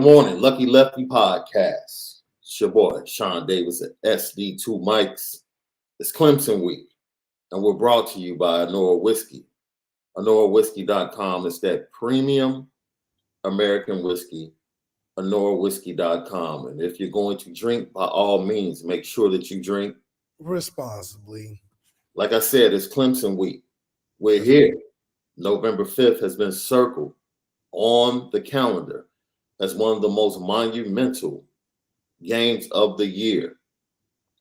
morning, Lucky Lefty Podcast. It's your boy, Shaun Davis at SD2 Mics. It's Clemson week, and we're brought to you by Onora Whiskey. OnoraWhiskey.com is that premium American whiskey, OnoraWhiskey.com. And if you're going to drink, by all means, make sure that you drink responsibly. Like I said, it's Clemson week. We're here. November 5th has been circled on the calendar as one of the most monumental games of the year.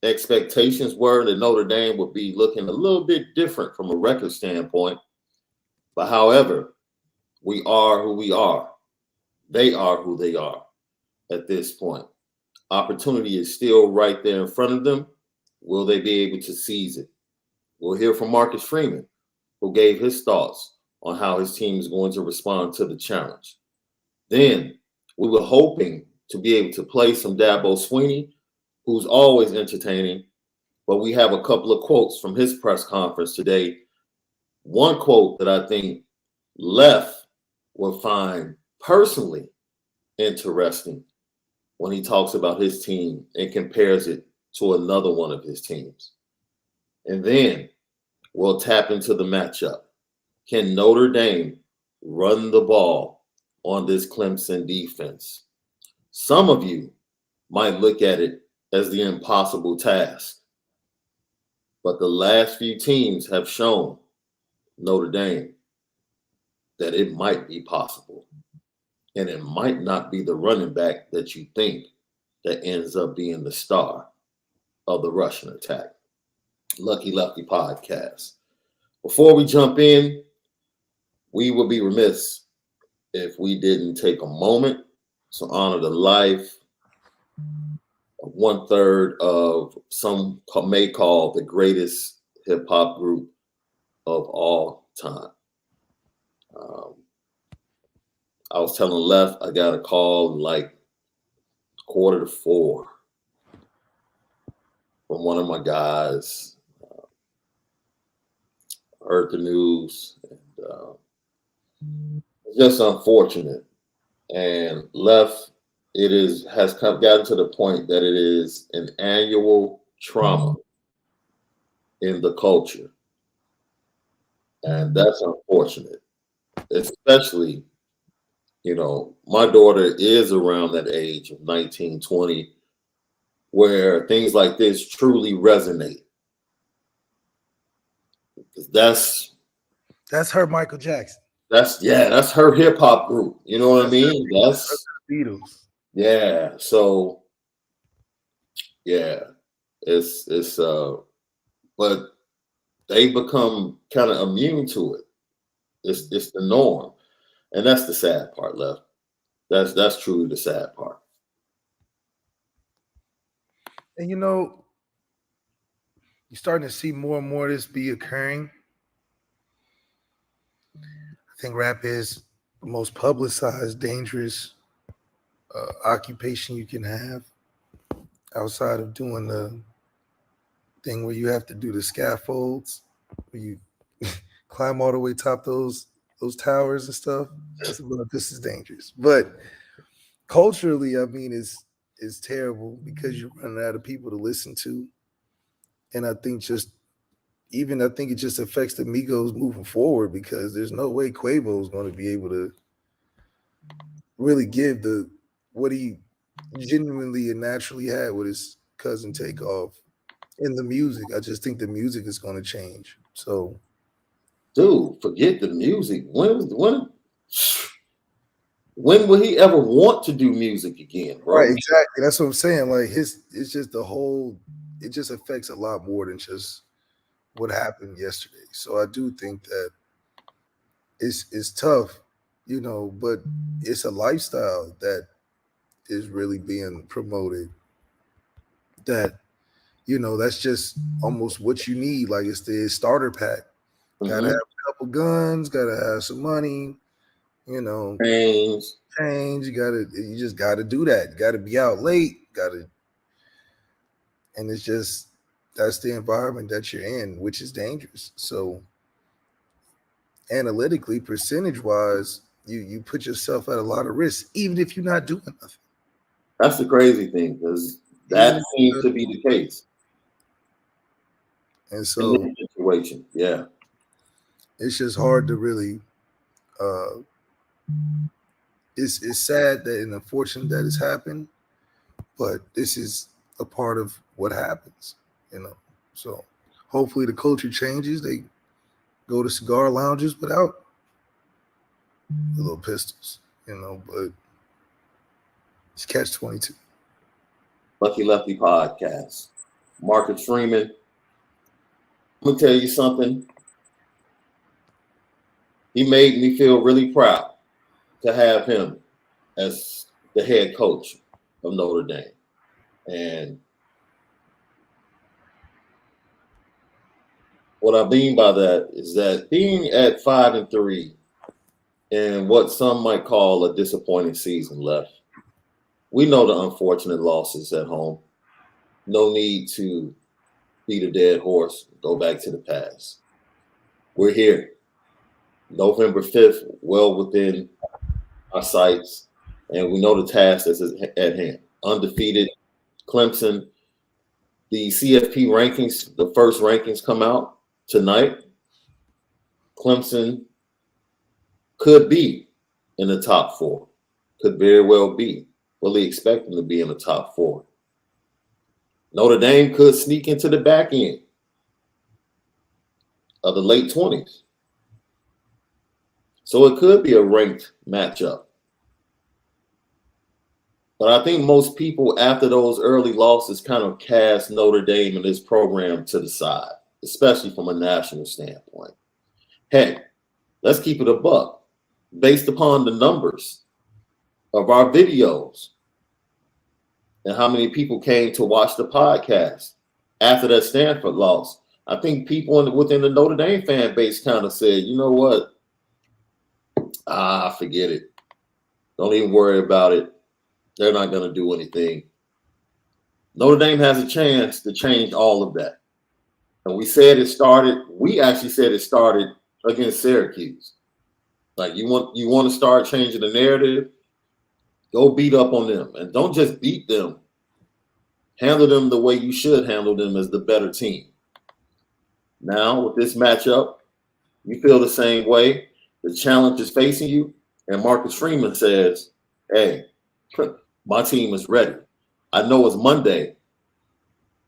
Expectations were that Notre Dame would be looking a little bit different from a record standpoint. But however, we are who we are. They are who they are at this point. Opportunity is still right there in front of them. Will they be able to seize it? We'll hear from Marcus Freeman, who gave his thoughts on how his team is going to respond to the challenge. Then we were hoping to be able to play some Dabo Swinney, who's always entertaining, but we have a couple of quotes from his press conference today. One quote that I think Left will find personally interesting when he talks about his team and compares it to another one of his teams. And then we'll tap into the matchup. Can Notre Dame run the ball on this Clemson defense? Some of you might look at it as the impossible task, but the last few teams have shown Notre Dame that it might be possible, and it might not be the running back that you think that ends up being the star of the rushing attack. Lucky Lefty Podcast. Before we jump in, we would be remiss if we didn't take a moment to honor the life of 1/3 of some may call the greatest hip hop group of all time. I was telling Left, I got a call like 3:45 from one of my guys. Heard the news, and it's just unfortunate. And Left, has gotten to the point that it is an annual trauma in the culture, and that's unfortunate. Especially, my daughter is around that age of 19, 20, where things like this truly resonate. Because that's her Michael Jackson. That's her hip hop group. You know what I mean? That's Beatles. Yeah. So yeah, it's but they become kind of immune to it. It's the norm. And that's the sad part, Left. That's truly the sad part. And you're starting to see more and more of this be occurring. I think rap is the most publicized, dangerous occupation you can have outside of doing the thing where you have to do the scaffolds, where you climb all the way top those towers and stuff. This is dangerous. But culturally, I mean, it's terrible because you're running out of people to listen to. And I think it just affects the Migos moving forward because there's no way Quavo is going to be able to really give what he genuinely and naturally had with his cousin Takeoff in the music. I just think the music is going to change. So, dude, forget the music. When will he ever want to do music again, bro? Right, exactly. That's what I'm saying. Like it's just it just affects a lot more than just what happened yesterday. So I do think that it's tough, but it's a lifestyle that is really being promoted. That that's just almost what you need. Like it's the starter pack. Mm-hmm. Gotta have a couple guns, gotta have some money, change. You just gotta do that. You gotta be out late, and it's just that's the environment that you're in, which is dangerous. So analytically, percentage-wise, you put yourself at a lot of risk, even if you're not doing nothing. That's the crazy thing, because that seems to be the case. And so in this situation, yeah. It's just hard to really it's sad that and unfortunate that it's happened, but this is a part of what happens, you know. So hopefully the culture changes. They go to cigar lounges without the little pistols, you know, but it's catch-22. Lucky Lefty podcast. Marcus Freeman. I'm gonna tell you something. He made me feel really proud to have him as the head coach of Notre Dame. And what I mean by that is that being at 5-3 in what some might call a disappointing season left, we know the unfortunate losses at home. No need to beat a dead horse, go back to the past. We're here. November 5th, well within our sights, and we know the task that's at hand. Undefeated Clemson. The CFP rankings, the first rankings come out tonight. Clemson could be in the top 4. Could very well be. Fully expect them to be in the top 4. Notre Dame could sneak into the back end of the late 20s. So it could be a ranked matchup. But I think most people, after those early losses, kind of cast Notre Dame and this program to the side, especially from a national standpoint. Heck, let's keep it a buck. Based upon the numbers of our videos and how many people came to watch the podcast after that Stanford loss, I think people within the Notre Dame fan base kind of said, you know what? Forget it. Don't even worry about it. They're not going to do anything. Notre Dame has a chance to change all of that. And we actually said it started against Syracuse. Like you want to start changing the narrative, go beat up on them. And don't just beat them. Handle them the way you should handle them as the better team. Now, with this matchup, you feel the same way. The challenge is facing you. And Marcus Freeman says, hey, my team is ready. I know it's Monday,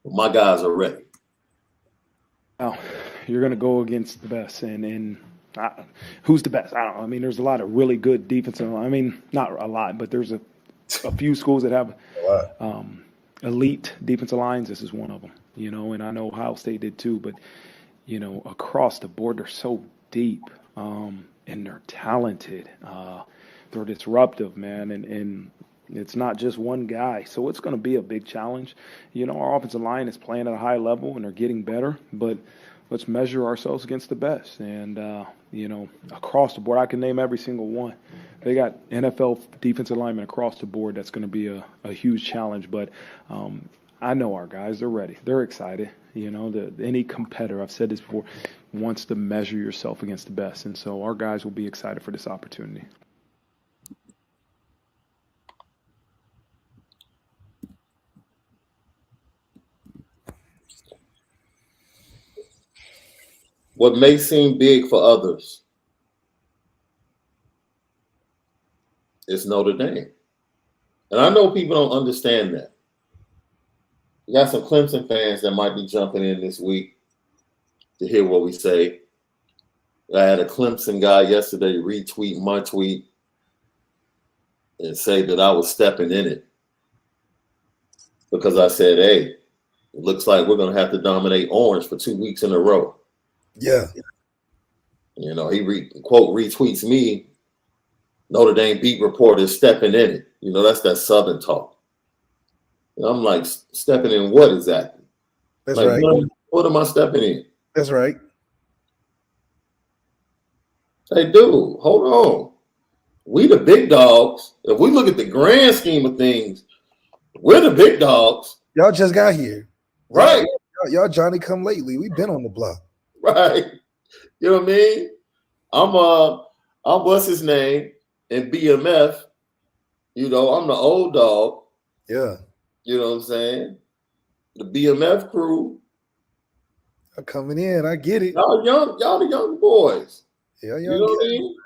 but my guys are ready. Now, you're going to go against the best. And who's the best? I don't know. I mean, there's a lot of really good defensive. I mean, not a lot, but there's a few schools that have elite defensive lines. This is one of them, you know, and I know Ohio State did too. But, you know, across the board, they're so deep and they're talented. They're disruptive, man. And it's not just one guy. So it's going to be a big challenge. You know, our offensive line is playing at a high level and they're getting better, but let's measure ourselves against the best. And, you know, across the board, I can name every single one. They got NFL defensive linemen across the board. That's going to be a huge challenge. But I know our guys, they're ready. They're excited. You know, any competitor, I've said this before, wants to measure yourself against the best. And so our guys will be excited for this opportunity. What may seem big for others is Notre Dame. And I know people don't understand that. You got some Clemson fans that might be jumping in this week to hear what we say. I had a Clemson guy yesterday retweet my tweet and say that I was stepping in it because I said, hey, it looks like we're going to have to dominate Orange for 2 weeks in a row. Yeah. You know, he quote retweets me, Notre Dame beat reporter stepping in it. You know, that's that Southern talk. And I'm like, stepping in what exactly? That's like, right. What am I stepping in? That's right. Hey, dude, hold on. We the big dogs. If we look at the grand scheme of things, we're the big dogs. Y'all just got here. Right. Y'all Johnny come lately. We've been on the block. Right. You know what I mean? I'm what's his name? in BMF, I'm the old dog. Yeah. You know what I'm saying? The BMF crew. I'm coming in. I get it. Y'all the young boys. Yeah, You know what I mean?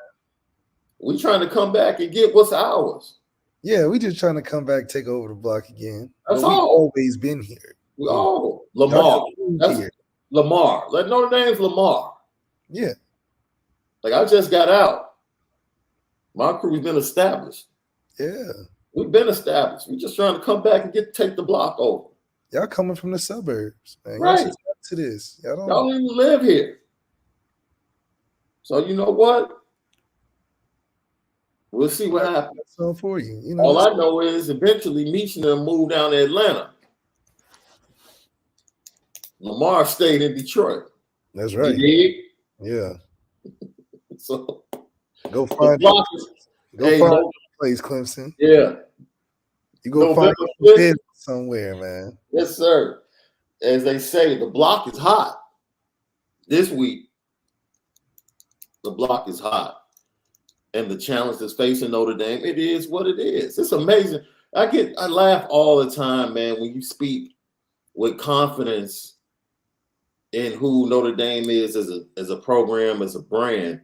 We trying to come back and get what's ours. Yeah, we just trying to come back, take over the block again. That's but we've all. always been here. Lamar. That's here. Lamar. Notre Dame's Lamar. Yeah. Like I just got out. My crew's been established. Yeah. We've been established. We're just trying to come back and take the block over. Y'all coming from the suburbs, man. Right. Y'all to this. Y'all don't even live here. So you know what? We'll see what happens. So for you. All I know is eventually Meach and them moved down to Atlanta. Lamar stayed in Detroit. That's right. Yeah. So go find a place, Clemson. Yeah. You go find a somewhere, man. Yes, sir. As they say, the block is hot. This week, the block is hot. And the challenge that's facing Notre Dame, it is what it is. It's amazing. I laugh all the time, man, when you speak with confidence in who Notre Dame is as a program, as a brand.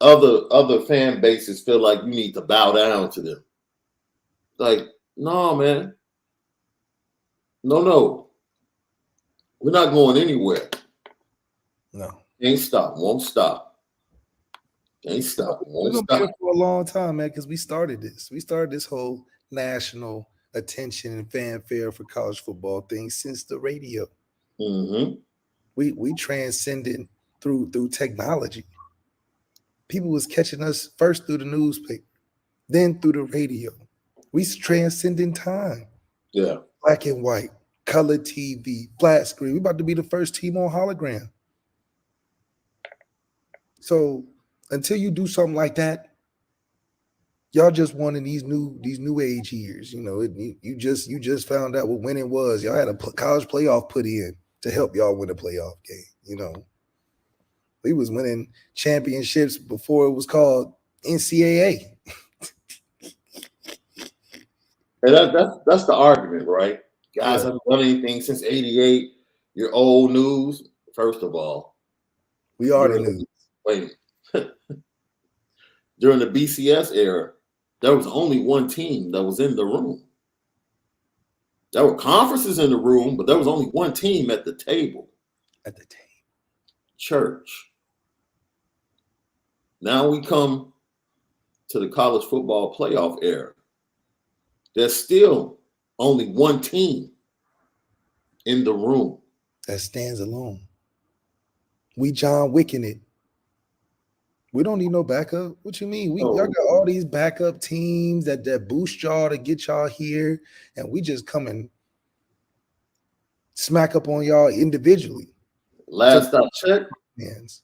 Other fan bases feel like you need to bow down to them. Like, no, man. No. We're not going anywhere. No. Can't stop. Won't stop. Can't stop. Won't stop. We're going to be here for a long time, man, because we started this. We started this whole national attention and fanfare for college football thing since the radio. Mm-hmm. We transcended through technology. People was catching us first through the newspaper, then through the radio. We transcending time. Yeah. Black and white, color TV, flat screen. We about to be the first team on hologram. So until you do something like that, y'all just won in these new age years. You just found out what winning was. Y'all had a college playoff put in to help y'all win a playoff game. We was winning championships before it was called NCAA. And that's the argument, right? Guys haven't done anything since '88. You're old news. First of all, we are the news. Wait. During the BCS era, there was only one team that was in the room. There were conferences in the room, but there was only one team at the table. At the table. Church. Now we come to the college football playoff era. There's still only one team in the room. That stands alone. We John Wicking it. We don't need no backup. What you mean? Y'all got all these backup teams that boost y'all to get y'all here, and we just come and smack up on y'all individually. Last I checked, hands.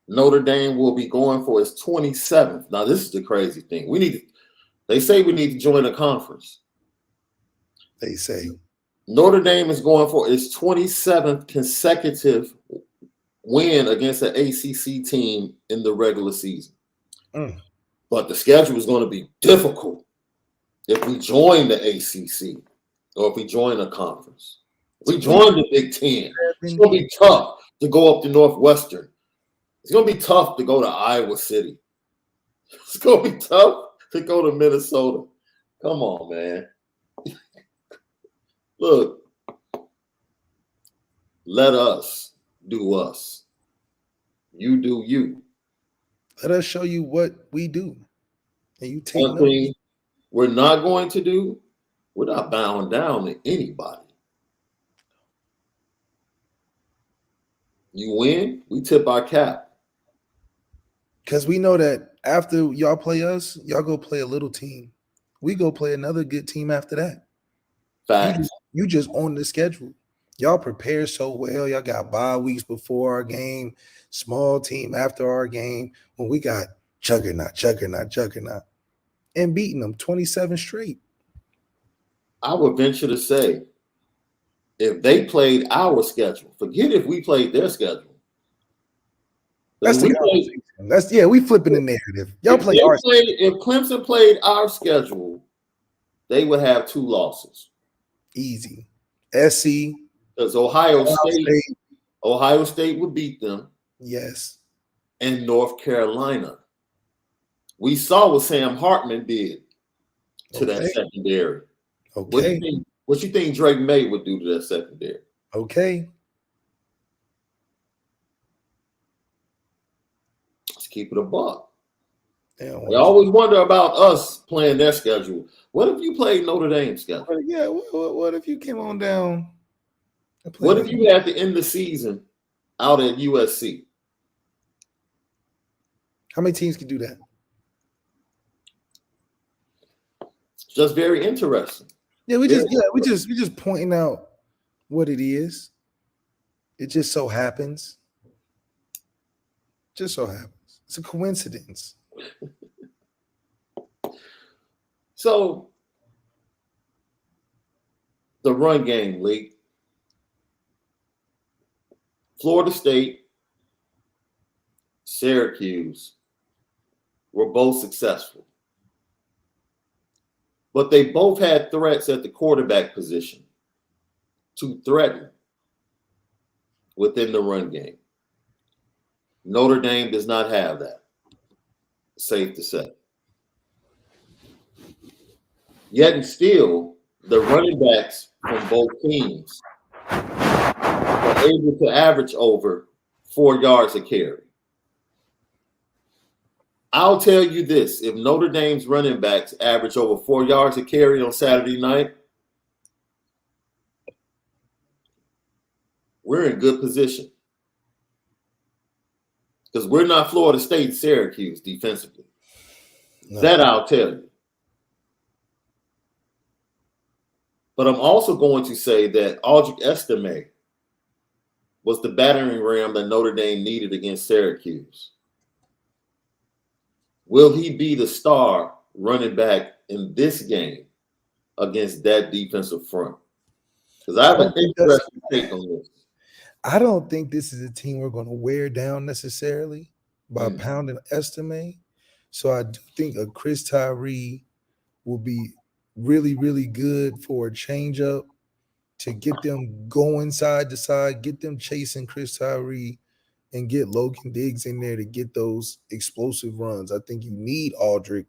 Notre Dame will be going for its 27th. Now, this is the crazy thing. They say we need to join a conference. They say. Notre Dame is going for its 27th consecutive win against an ACC team in the regular season. But the schedule is going to be difficult if we join the ACC or if we join a conference. If we join the Big Ten, it's going to be tough to go up to Northwestern. It's going to be tough to go to Iowa City. It's going to be tough to go to Minnesota. Come on, man. Look, let us do us. You do you. Let us show you what we do. And you take one thing we're not going to do, we're not bowing down to anybody. You win, we tip our cap. Because we know that after y'all play us, y'all go play a little team. We go play another good team after that. Facts. You just on the schedule. Y'all prepare so well. Y'all got bye weeks before our game, small team after our game. When we got juggernaut, and beating them 27 straight. I would venture to say, if they played our schedule, forget if we played their schedule. That's the conversation. We flipping the narrative. Y'all play our if Clemson played our schedule, they would have 2 losses. Easy. SC. Because Ohio State would beat them. Yes. And North Carolina. We saw what Sam Hartman did to that secondary. Okay. What you think Drake May would do to that secondary? Okay. Let's keep it a buck. We always wonder about us playing their schedule. What if you played Notre Dame's schedule? Yeah, what if you came on down? What if you had to end the season out at USC? How many teams can do that? It's just very interesting. Yeah, we just pointing out what it is. It just so happens. Just so happens. It's a coincidence. So the run game, Lee. Florida State, Syracuse were both successful. But they both had threats at the quarterback position to threaten within the run game. Notre Dame does not have that. Safe to say. Yet and still, the running backs from both teams are able to average over 4 yards a carry. I'll tell you this, if Notre Dame's running backs average over 4 yards a carry on Saturday night, we're in good position. Because we're not Florida State and Syracuse defensively. No. That I'll tell you. But I'm also going to say that Audric Estime was the battering ram that Notre Dame needed against Syracuse. Will he be the star running back in this game against that defensive front? Because I have an interesting take on this. I don't think this is a team we're going to wear down necessarily by pounding Estime. So I do think a Chris Tyree will be really, really good for a changeup to get them going side to side, get them chasing Chris Tyree, and get Logan Diggs in there to get those explosive runs. I think you need Audric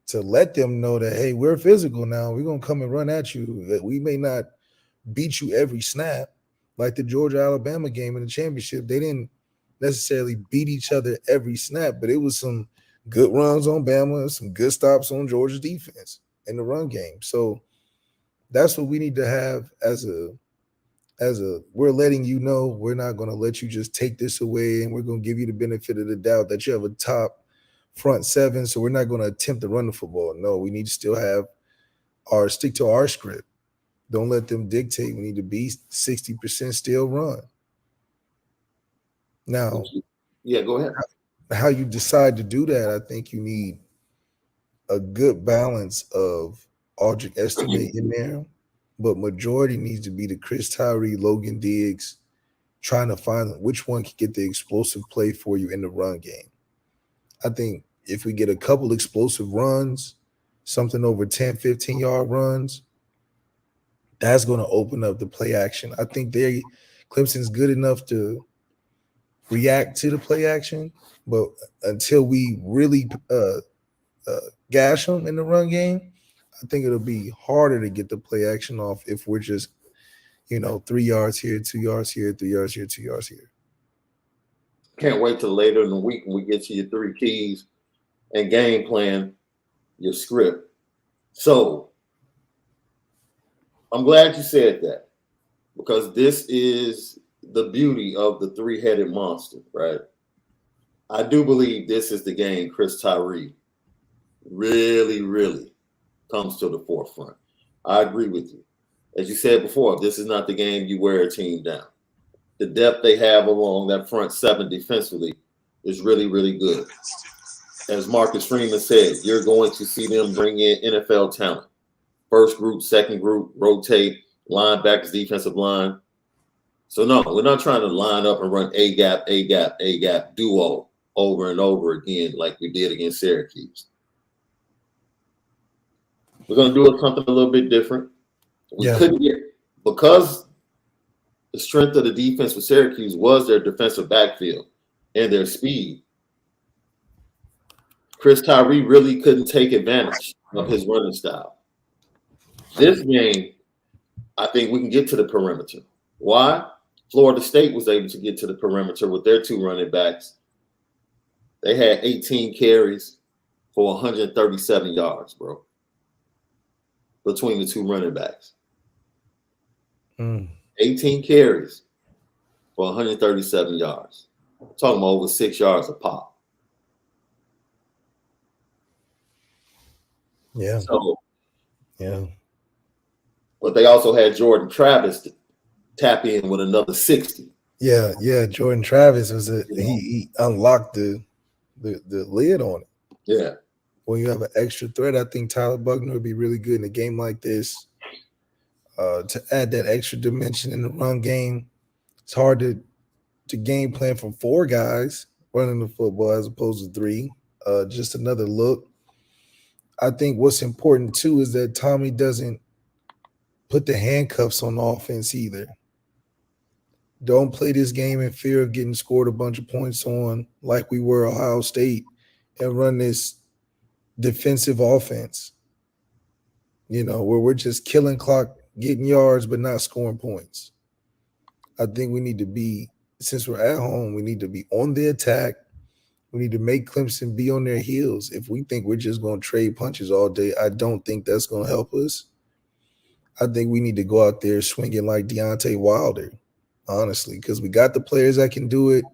to let them know that, hey, we're physical now. We're going to come and run at you. That we may not beat you every snap. Like the Georgia-Alabama game in the championship, they didn't necessarily beat each other every snap, but it was some good runs on Bama, some good stops on Georgia's defense in the run game. So that's what we need to have as a we're letting you know we're not going to let you just take this away, and we're going to give you the benefit of the doubt that you have a top front seven, so we're not going to attempt to run the football. No, we need to still have stick to our script. Don't let them dictate. We need to be 60% still run. Now, yeah, go ahead. How you decide to do that, I think you need a good balance of Audric Estime in there, but majority needs to be the Chris Tyree, Logan Diggs, trying to find which one can get the explosive play for you in the run game. I think if we get a couple explosive runs, something over 10, 15-yard runs, that's going to open up the play action. I think Clemson's good enough to react to the play action, but until we really gash them in the run game, I think it'll be harder to get the play action off if we're just, 3 yards here, 2 yards here, 3 yards here, 2 yards here. Can't wait till later in the week when we get to your 3 keys and game plan, your script. So I'm glad you said that, because this is the beauty of the 3-headed monster, right? I do believe this is the game Chris Tyree really, really comes to the forefront. I agree with you. As you said before, this is not the game you wear a team down. The depth they have along that front seven defensively is really, really good. As Marcus Freeman said, you're going to see them bring in NFL talent. First group, second group, rotate, linebackers, defensive line. So no, we're not trying to line up and run A gap, A gap, A gap duo over and over again like we did against Syracuse. We're going to do something a little bit different. We couldn't get, because the strength of the defense for Syracuse was their defensive backfield and their speed. Chris Tyree really couldn't take advantage of his running style. This game, I think we can get to the perimeter. Why? Florida State was able to get to the perimeter with their two running backs. They had 18 carries for 137 yards, bro, between the two running backs. 18 carries for 137 yards. I'm talking about over 6 yards a pop. Yeah. So, yeah. But they also had Jordan Travis to tap in with another 60. Yeah, yeah. Jordan Travis was he unlocked the lid on it. Yeah. When you have an extra threat, I think Tyler Buckner would be really good in a game like this. To add that extra dimension in the run game, it's hard to game plan for four guys running the football as opposed to three. Just another look. I think what's important too is that Tommy doesn't put the handcuffs on the offense either. Don't play this game in fear of getting scored a bunch of points on like we were Ohio State and run this defensive offense, where we're just killing clock, getting yards, but not scoring points. I think we need to be, since we're at home, we need to be on the attack. We need to make Clemson be on their heels. If we think we're just going to trade punches all day, I don't think that's going to help us. I think we need to go out there swinging like Deontay Wilder, honestly, because we got the players that can do it,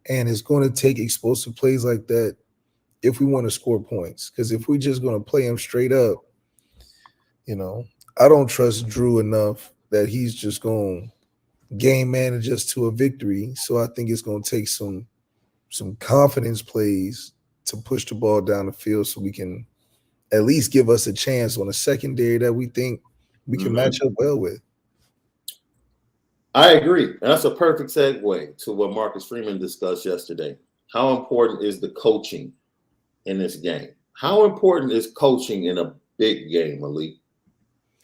and it's going to take explosive plays like that if we want to score points. Because if we're just going to play them straight up, I don't trust Drew enough that he's just going to game manage us to a victory. So I think it's going to take some confidence plays to push the ball down the field so we can at least give us a chance on a secondary that we think we can match up well with. I agree. And that's a perfect segue to what Marcus Freeman discussed yesterday. How important is the coaching in this game? How important is coaching in a big game, Malik?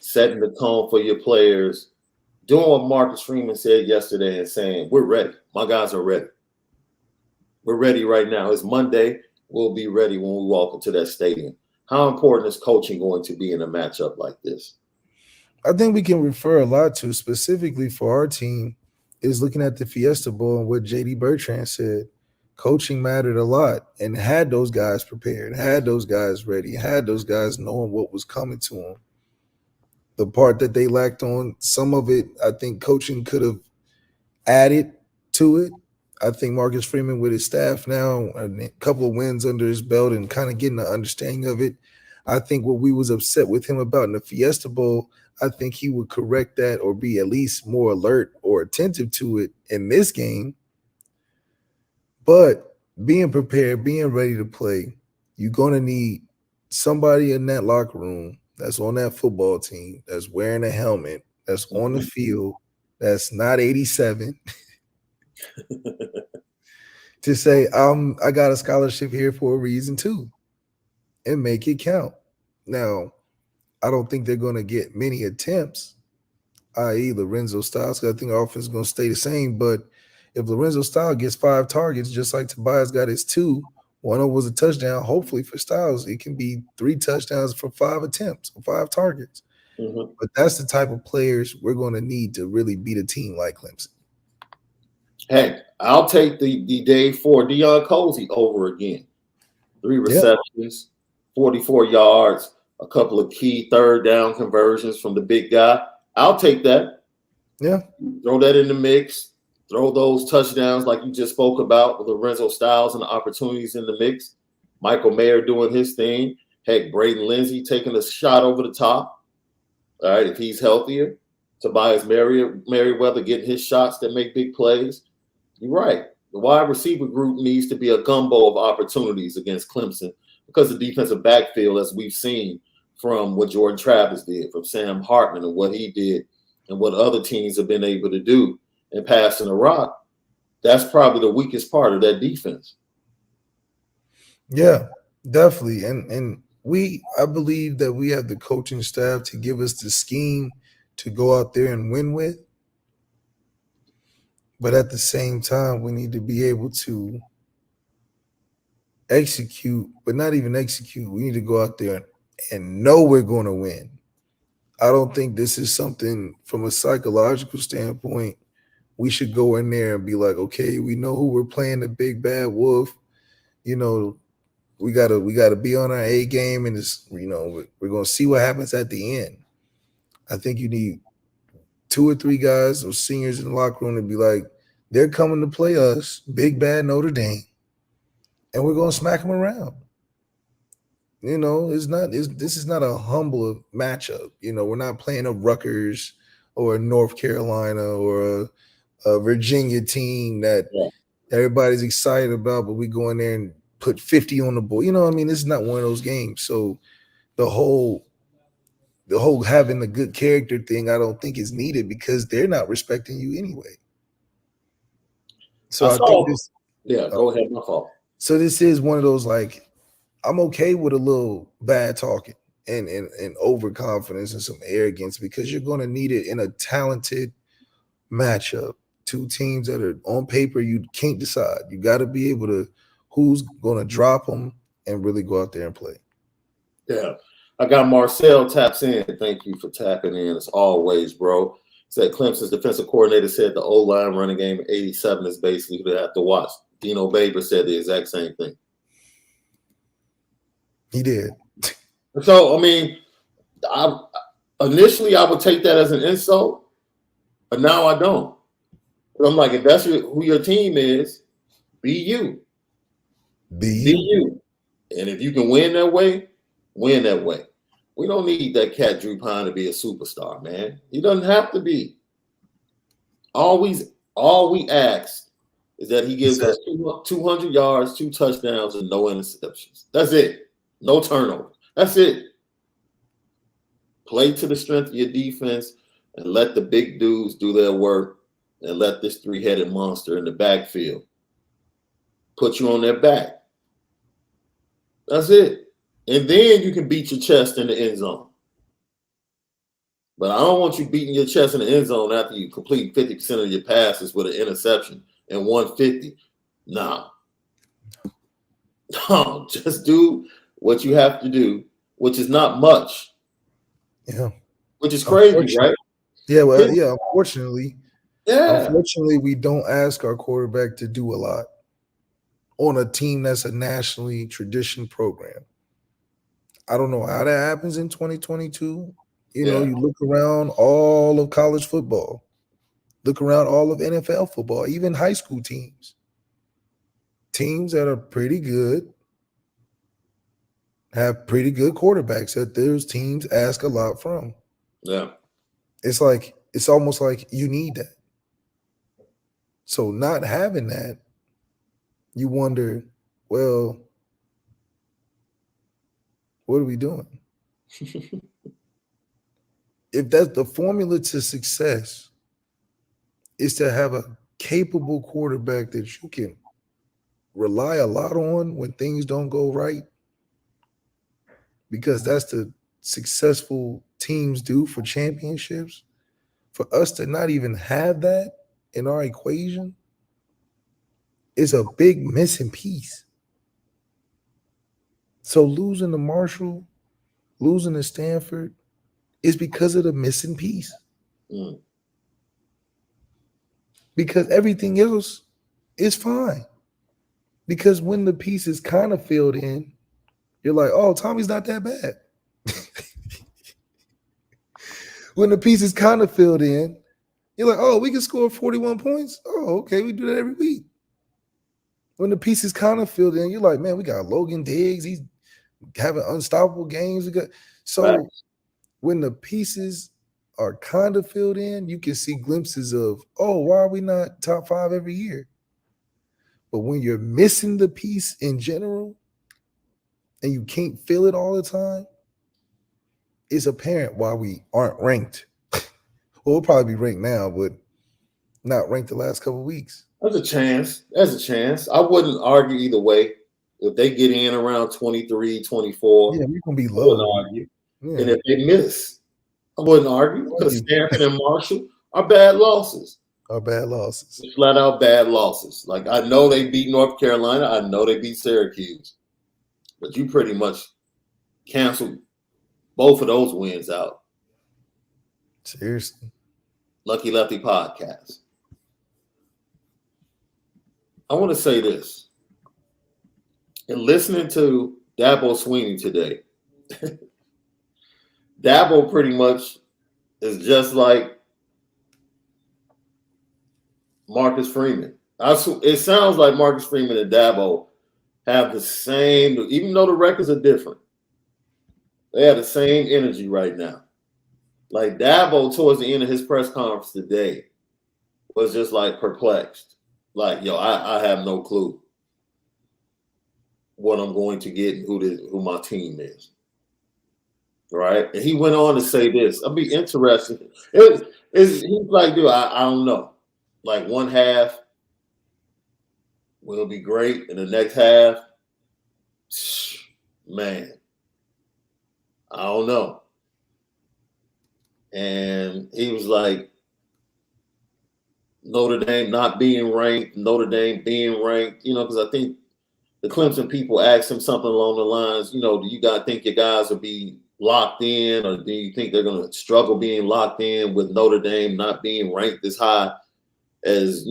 Setting the tone for your players, doing what Marcus Freeman said yesterday and saying, we're ready. My guys are ready. We're ready right now. It's Monday. We'll be ready when we walk into that stadium. How important is coaching going to be in a matchup like this? I think we can refer a lot to, specifically for our team, is looking at the Fiesta Bowl and what J.D. Bertrand said. Coaching mattered a lot and had those guys prepared, had those guys ready, had those guys knowing what was coming to them. The part that they lacked on, some of it, I think coaching could have added to it. I think Marcus Freeman with his staff now, a couple of wins under his belt and kind of getting an understanding of it. I think what we was upset with him about in the Fiesta Bowl, I think he would correct that or be at least more alert or attentive to it in this game. But being prepared, being ready to play, you're going to need somebody in that locker room that's on that football team, that's wearing a helmet, that's on the field, that's not 87, to say, I got a scholarship here for a reason too, and make it count. Now, I don't think they're going to get many attempts, i.e. Lorenzo Styles, because I think our offense is going to stay the same. But if Lorenzo Styles gets 5 targets, just like Tobias got his 2, one of them was a touchdown. Hopefully for Styles, it can be 3 touchdowns for 5 attempts or 5 targets. But that's the type of players we're going to need to really beat a team like Clemson. Hey, I'll take the day for Deion Colzie over again. 3 receptions, 44 yards, a couple of key third down conversions from the big guy. I'll take that. Yeah. Throw that in the mix. Throw those touchdowns like you just spoke about with Lorenzo Styles and the opportunities in the mix. Michael Mayer doing his thing. Heck, Braden Lindsey taking a shot over the top. All right, if he's healthier. Tobias Merriweather getting his shots that make big plays. You're right. The wide receiver group needs to be a gumbo of opportunities against Clemson because the defensive backfield, as we've seen from what Jordan Travis did, from Sam Hartman and what he did and what other teams have been able to do, and passing the rock, that's probably the weakest part of that defense. Yeah, definitely. And I believe that we have the coaching staff to give us the scheme to go out there and win with. But at the same time, we need to be able to execute, but not even execute. We need to go out there and know we're going to win. I don't think this is something from a psychological standpoint. We should go in there and be like, okay, we know who we're playing, the big bad wolf. You know, we gotta be on our A game, and it's, you know, we're gonna see what happens at the end. I think you need 2 or 3 guys or seniors in the locker room to be like, they're coming to play us, big bad Notre Dame, and we're gonna smack them around. You know, this is not a humble matchup. You know, we're not playing a Rutgers or a North Carolina or a Virginia team that everybody's excited about, but we go in there and put 50 on the board. You know what I mean? This is not one of those games. So the whole having a good character thing, I don't think is needed because they're not respecting you anyway. So I think this. Yeah, go ahead, my fault. So this is one of those, like, I'm okay with a little bad talking and overconfidence and some arrogance because you're going to need it in a talented matchup. 2 teams that are on paper, you can't decide. You got to be able to who's going to drop them and really go out there and play. Yeah. I got Marcel taps in. Thank you for tapping in as always, bro. Said Clemson's defensive coordinator said the O-line running game 87 is basically who they have to watch. Dino Baber said the exact same thing. He did. So, I mean, initially I would take that as an insult, but now I don't. I'm like, if that's who your team is, be you. Be you. And if you can win that way, win that way. We don't need that cat Drew Pine to be a superstar, man. He doesn't have to be. All we ask is that he gives us 200 yards, 2 touchdowns, and no interceptions. That's it. No turnover. That's it. Play to the strength of your defense and let the big dudes do their work and let this 3-headed monster in the backfield put you on their back. That's it. And then you can beat your chest in the end zone. But I don't want you beating your chest in the end zone after you complete 50% of your passes with an interception and 150. Nah. No, just do what you have to do, which is not much. Yeah. Which is crazy, right? Yeah, well, yeah, unfortunately. Yeah. Unfortunately, we don't ask our quarterback to do a lot on a team that's a nationally tradition program. I don't know how that happens in 2022. You know, you look around all of college football, look around all of NFL football, even high school teams. Teams that are pretty good have pretty good quarterbacks that those teams ask a lot from. Yeah. It's almost like you need that. So not having that, you wonder, well, what are we doing? If that's the formula to success, is to have a capable quarterback that you can rely a lot on when things don't go right, because that's the successful teams do for championships. For us to not even have that in our equation is a big missing piece. So losing to Marshall, losing to Stanford is because of the missing piece. Mm. Because everything else is fine. Because when the piece is kind of filled in, you're like, oh, Tommy's not that bad. When the piece is kind of filled in, you're like, oh, we can score 41 points. Oh, okay, we do that every week. When the piece is kind of filled in, you're like, man, we got Logan Diggs. He's having unstoppable games. When the pieces are kind of filled in, you can see glimpses of, oh, why are we not top 5 every year? But when you're missing the piece in general and you can't feel it all the time, it's apparent why we aren't ranked. Well, we'll probably be ranked now, but not ranked the last couple of weeks. There's a chance. There's a chance. I wouldn't argue either way. If they get in around 23, 24, Yeah, we're gonna be I wouldn't low. argue. Yeah. And if they miss, I wouldn't argue because Stanford and Marshall are bad losses. Our bad losses. Flat out bad losses. Like, I know they beat North Carolina. I know they beat Syracuse. But you pretty much canceled both of those wins out. Seriously. Lucky Lefty podcast. I want to say this. In listening to Dabo Sweeney today, Dabo pretty much is just like Marcus Freeman. It sounds like Marcus Freeman and Dabo have the same, even though the records are different, they have the same energy right now. Like Dabo, towards the end of his press conference today, was just like perplexed. Like, yo, I have no clue what I'm going to get and who my team is. Right? And he went on to say this. I'll be interested. He's like, dude, I don't know. Like, one half will be great, and the next half, man, I don't know. And he was like, Notre Dame not being ranked, Notre Dame being ranked, because I think the Clemson people asked him something along the lines, do you guys think your guys will be locked in, or do you think they're going to struggle being locked in with Notre Dame not being ranked as high as,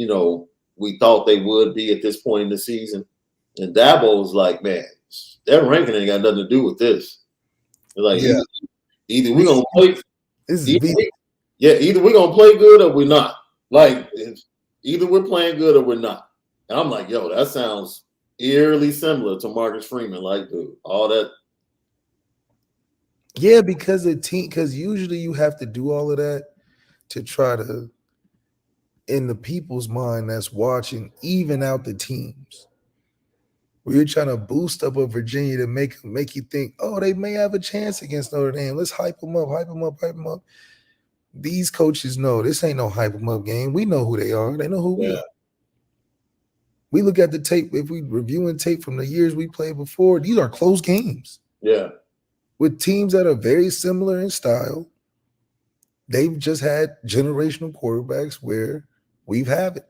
we thought they would be at this point in the season? And Dabo was like, man, that ranking ain't got nothing to do with this. Like, yeah. Either we're going to play. Either we're going to play good or we're not. Like, either we're playing good or we're not. And I'm like, yo, that sounds eerily similar to Marcus Freeman. Like, dude, all that. Yeah, because usually you have to do all of that to try to, in the people's mind that's watching, even out the teams. Where you're trying to boost up a Virginia to make you think, oh, they may have a chance against Notre Dame. Let's hype them up, hype them up, hype them up. These coaches know this ain't no hype them up game. We know who they are. They know who we are. We look at the tape. If we reviewing tape from the years we played before, these are close games. Yeah. With teams that are very similar in style. They've just had generational quarterbacks where we've had it.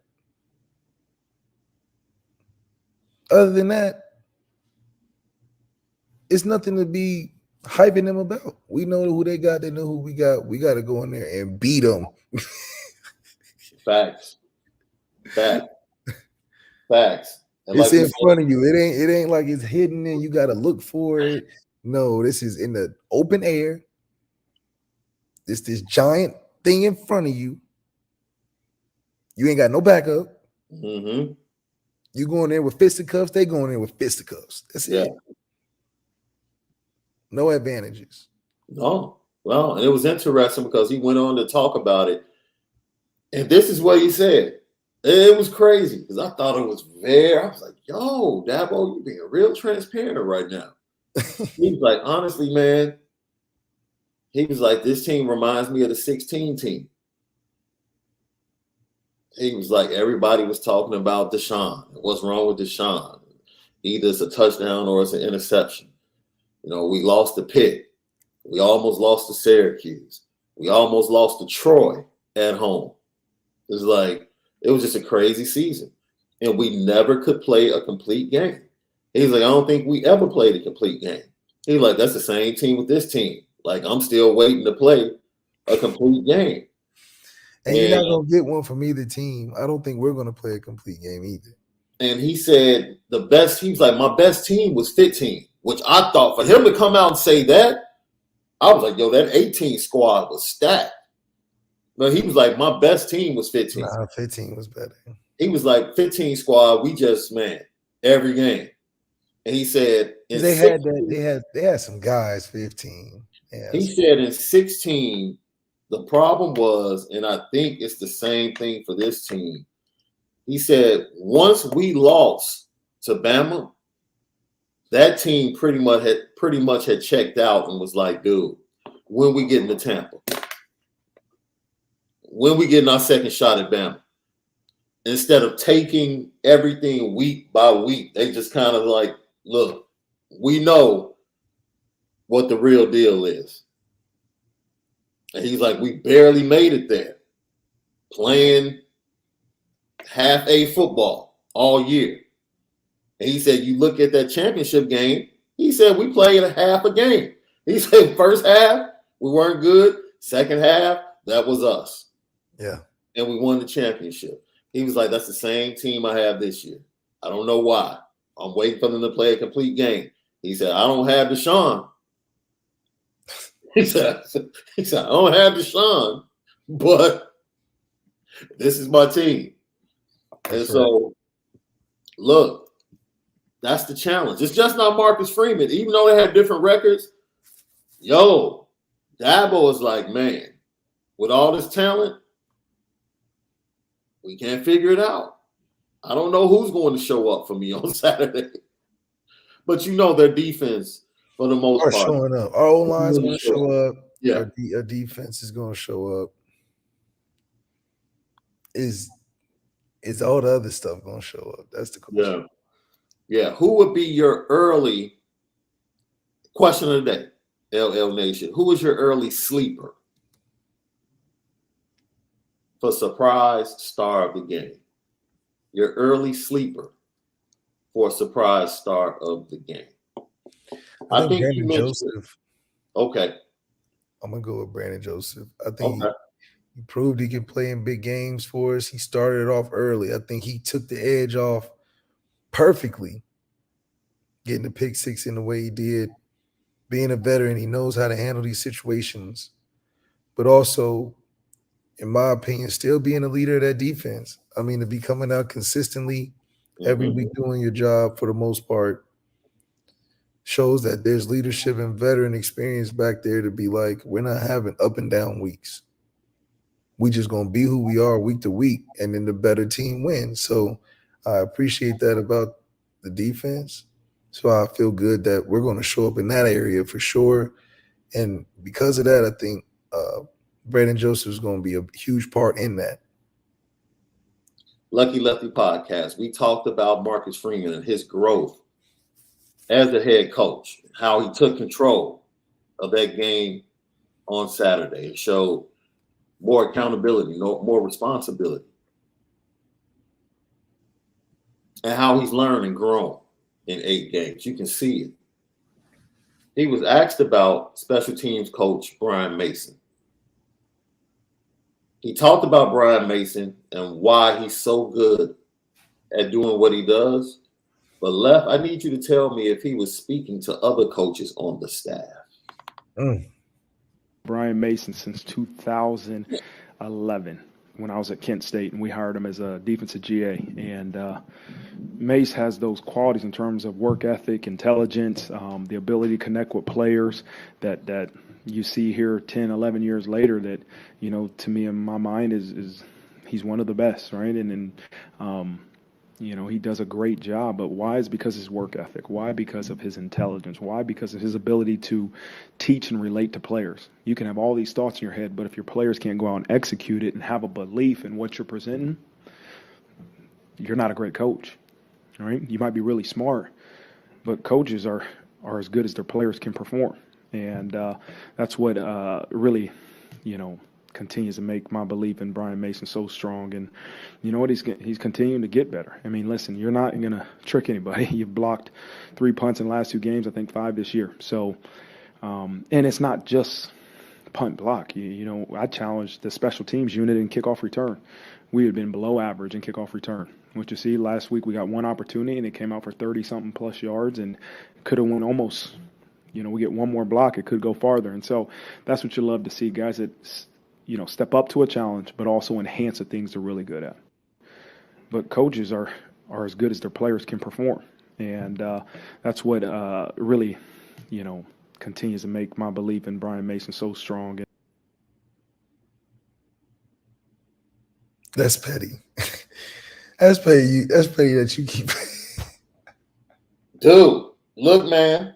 Other than that, it's nothing to be hyping them about. We know who they got. They know who we got. We got to go in there and beat them. Facts. And it's in front of you. It ain't like it's hidden and you got to look for it. No, this is in the open air. It's this giant thing in front of you. You ain't got no backup. Mm-hmm. You going there with fisticuffs, they going there with fisticuffs. That's it. No advantages. No. Well, and it was interesting because he went on to talk about it. And this is what he said. It was crazy because I thought it was I was like, yo, Dabo, you being real transparent right now. He was like, honestly, man, he was like, this team reminds me of the 16 team. He was like, everybody was talking about Deshaun. What's wrong with Deshaun? Either it's a touchdown or it's an interception. We lost to Pitt. We almost lost to Syracuse. We almost lost to Troy at home. It was just a crazy season. And we never could play a complete game. He's like, I don't think we ever played a complete game. He's like, that's the same team with this team. Like, I'm still waiting to play a complete game. And you're not going to get one from either team. I don't think we're going to play a complete game either. And he said he was like, my best team was 15, which I thought for him to come out and say that, I was like, yo, that 18 squad was stacked. But he was like, my best team was 15. Nah, 15 was better. He was like, 15 squad, we just, every game. And he said, they had some guys 15. Yeah, he said in 16, the problem was, and I think it's the same thing for this team. He said, once we lost to Bama, that team pretty much had checked out and was like, dude, when we get into Tampa, when we getting our second shot at Bama, instead of taking everything week by week, they just kind of like, look, we know what the real deal is. And he's like, we barely made it there, playing half A football all year. And he said, you look at that championship game, he said, we played a half a game. He said, first half, we weren't good. Second half, that was us. Yeah. And we won the championship. He was like, that's the same team I have this year. I don't know why. I'm waiting for them to play a complete game. He said, I don't have Shaun. He said, I don't have Shaun, but this is my team. And so, look, that's the challenge. It's just not Marcus Freeman. Even though they have different records, Dabo is like, man, with all this talent, we can't figure it out. I don't know who's going to show up for me on Saturday. But their defense, for the most part, showing up. Our O-line is going to show up. Yeah. Our defense is going to show up. Is all the other stuff going to show up? That's the question. Yeah. Who would be your early question of the day, LL Nation? Who is your early sleeper for surprise star of the game? Your early sleeper for surprise star of the game. I think Brandon Joseph. Okay. I'm going to go with Brandon Joseph. I think he proved he can play in big games for us. He started off early. I think he took the edge off perfectly, getting the pick six in the way he did. Being a veteran, he knows how to handle these situations, but also, in my opinion, still being a leader of that defense. I mean, to be coming out consistently every week doing your job for the most part shows that there's leadership and veteran experience back there to be like, we're not having up and down weeks. We just going to be who we are week to week, and then the better team wins. So I appreciate that about the defense. So I feel good that we're going to show up in that area for sure. And because of that, I think Brandon Joseph is going to be a huge part in that. Lucky Lefty podcast, we talked about Marcus Freeman and his growth as the head coach, how he took control of that game on Saturday and showed more accountability, more responsibility, and how he's learned and grown in 8 games. You can see it. He was asked about special teams coach Brian Mason. He talked about Brian Mason and why he's so good at doing what he does. But Lef, I need you to tell me if he was speaking to other coaches on the staff. Brian Mason since 2011 when I was at Kent State, and we hired him as a defensive GA. And Mace has those qualities in terms of work ethic, intelligence, the ability to connect with players that you see here 10, 11 years later that, to me in my mind is he's one of the best, right? And he does a great job. But why? Is because of his work ethic. Why? Because of his intelligence. Why? Because of his ability to teach and relate to players. You can have all these thoughts in your head, but if your players can't go out and execute it and have a belief in what you're presenting, you're not a great coach, right? You might be really smart, but coaches are as good as their players can perform. And that's what really, continues to make my belief in Brian Mason so strong. And you know what? He's continuing to get better. I mean, listen, you're not going to trick anybody. You've blocked 3 punts in the last 2 games, I think 5 this year. So, and it's not just punt block. I challenged the special teams unit in kickoff return. We had been below average in kickoff return. What you see last week, we got one opportunity and it came out for 30-something plus yards and could have won almost. We get one more block, it could go farther. And so that's what you love to see, guys that, step up to a challenge, but also enhance the things they're really good at. But coaches are as good as their players can perform. And that's what really, continues to make my belief in Brian Mason so strong. That's petty. That's petty. That's petty that you keep. Dude, look, man.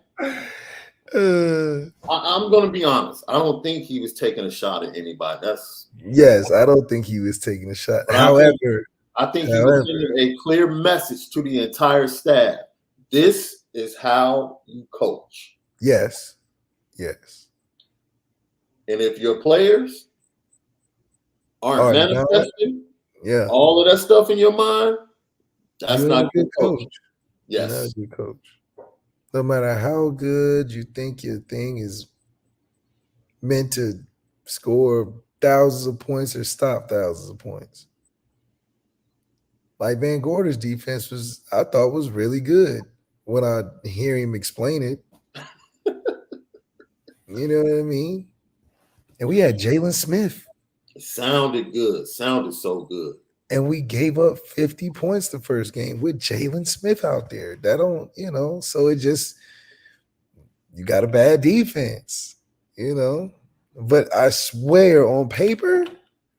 I'm going to be honest. I don't think he was taking a shot at anybody. Yes, I don't think he was taking a shot. However, I think he was However, sending a clear message to the entire staff. This is how you coach. yes. And if your players aren't All right, now, manifesting yeah, all of that stuff in your mind, that's you ain't not a good good coaching. coach. You're not Yes. a good coach. No matter how good you think your thing is meant to score thousands of points or stop thousands of points. Like Van Gorder's defense I thought was really good when I hear him explain it. You know what I mean? And we had Jalen Smith, It sounded good. Sounded so good. and we gave up 50 points the first game with Jalen Smith out there. That don't, so it just, you got a bad defense, But I swear on paper,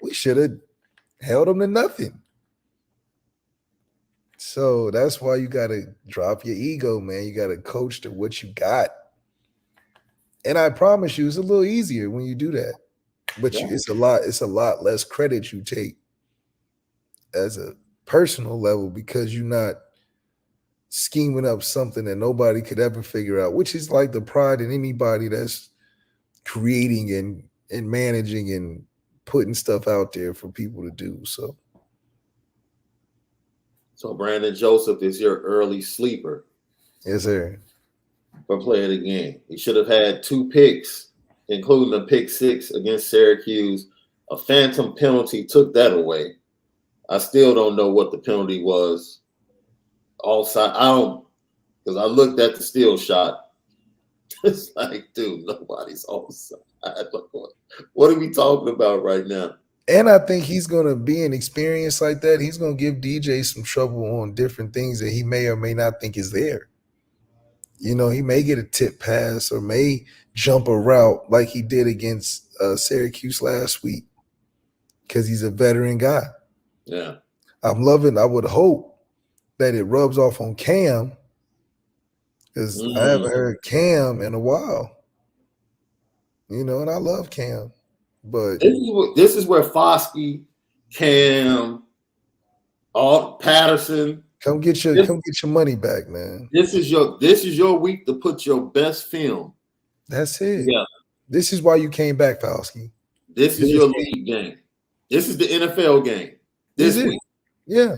we should have held them to nothing. So that's why you got to drop your ego, man. You got to coach to what you got. And I promise you, it's a little easier when you do that. But it's a lot less credit you take as a personal level because you're not scheming up something that nobody could ever figure out, which is like the pride in anybody that's creating and managing and putting stuff out there for people to do. So Brandon Joseph is your early sleeper. Yes, sir. For play of the game. He should have had 2 picks, including a pick 6 against Syracuse. A phantom penalty took that away. I still don't know what the penalty was. Offside. Because I looked at the steal shot. It's like, dude, nobody's offside. What are we talking about right now? And I think he's going to be an experience like that. He's going to give DJ some trouble on different things that he may or may not think is there. He may get a tip pass or may jump a route like he did against Syracuse last week because he's a veteran guy. Yeah. I would hope that it rubs off on Cam because I haven't heard Cam in a while. And I love Cam. But this is where Foskey, Cam, Patterson. Come get your money back, man. This is your week to put your best film. That's it. Yeah. This is why you came back, Foskey. This is your league game. This is the NFL game. This week. Yeah.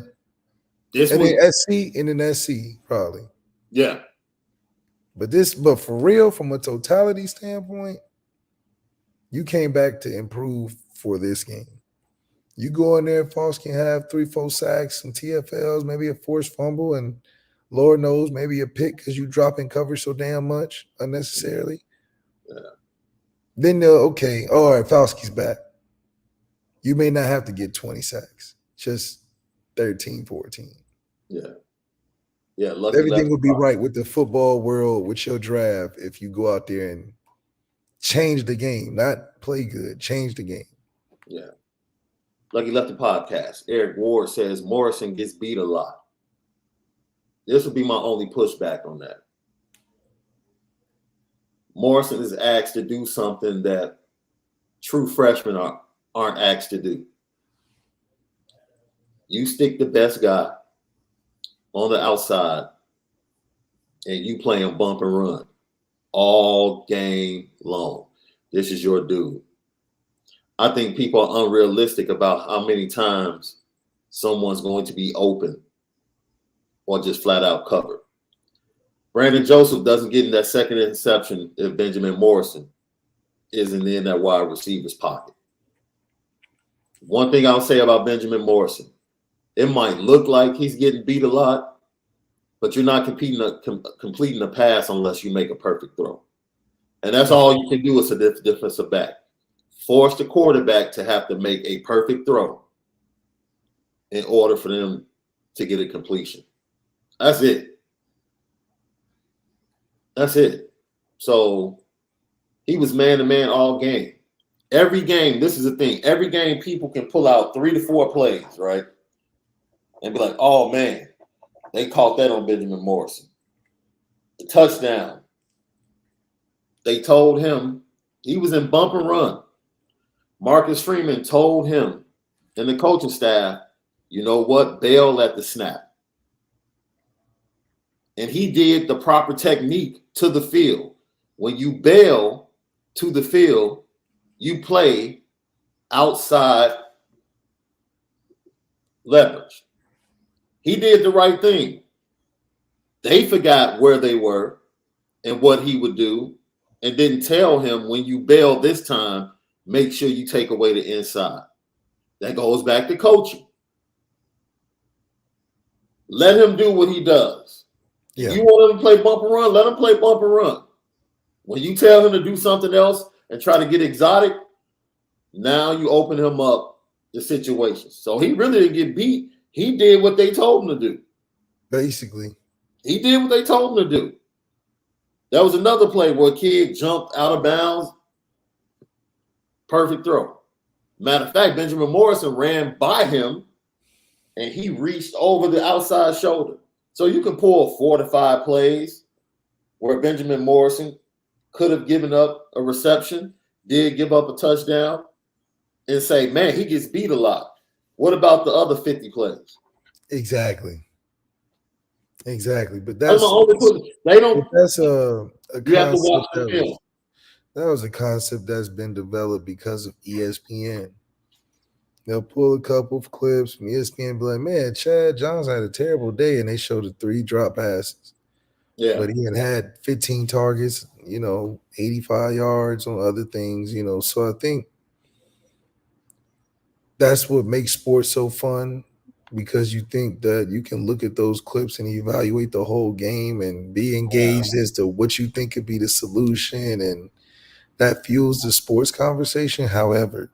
This week. And then SC probably. Yeah. But for real, from a totality standpoint, you came back to improve for this game. You go in there, Foss can have 3-4 sacks, some TFLs, maybe a forced fumble, and Lord knows, maybe a pick because you drop in coverage so damn much unnecessarily. Yeah. Then all right, Fauski's back. You may not have to get 20 sacks, just 13, 14. Yeah. Yeah. Everything would be right with the football world, with your draft, if you go out there and change the game, not play good, change the game. Yeah. Lucky Lefty podcast. Eric Ward says Morrison gets beat a lot. This would be my only pushback on that. Morrison is asked to do something that true freshmen aren't asked to do. You stick the best guy on the outside and you play him bump and run all game long. This is your dude. I think people are unrealistic about how many times someone's going to be open or just flat out covered. Brandon Joseph doesn't get in that second interception if Benjamin Morrison isn't in that wide receiver's pocket. One thing I'll say about Benjamin Morrison, it might look like he's getting beat a lot, but you're not completing a pass unless you make a perfect throw. And that's all you can do as a defensive back. Force the quarterback to have to make a perfect throw in order for them to get a completion. That's it. That's it. So he was man-to-man all game. Every game, this is the thing. Every game, people can pull out 3 to 4 plays, right? And be like, oh, man, they caught that on Benjamin Morrison. The touchdown. They told him he was in bump and run. Marcus Freeman told him and the coaching staff, you know what? Bail at the snap. And he did the proper technique to the field. When you bail to the field, you play outside leverage. He did the right thing. They forgot where they were and what he would do and didn't tell him, when you bail this time, make sure you take away the inside. That goes back to coaching. Let him do what he does. Yeah. You want him to play bump and run, let him play bump and run. When you tell him to do something else and try to get exotic, now you open him up the situation. So he really didn't get beat. He did what they told him to do. Basically. He did what they told him to do. That was another play where a kid jumped out of bounds. Perfect throw. Matter of fact, Benjamin Morrison ran by him and he reached over the outside shoulder. So you can pull 4 to 5 plays where Benjamin Morrison could have given up a reception, did give up a touchdown, and say, man, he gets beat a lot. What about the other 50 plays? Exactly. But That's that's my only they don't. that's a You have to watch concept the film. that was a concept that's been developed because of ESPN. They'll pull a couple of clips from ESPN and be like, man, Chad Johnson had a terrible day, and they showed the 3 drop passes. Yeah. But he had 15 targets, 85 yards on other things, So I think that's what makes sports so fun, because you think that you can look at those clips and evaluate the whole game and be engaged as to what you think could be the solution, and that fuels the sports conversation. However,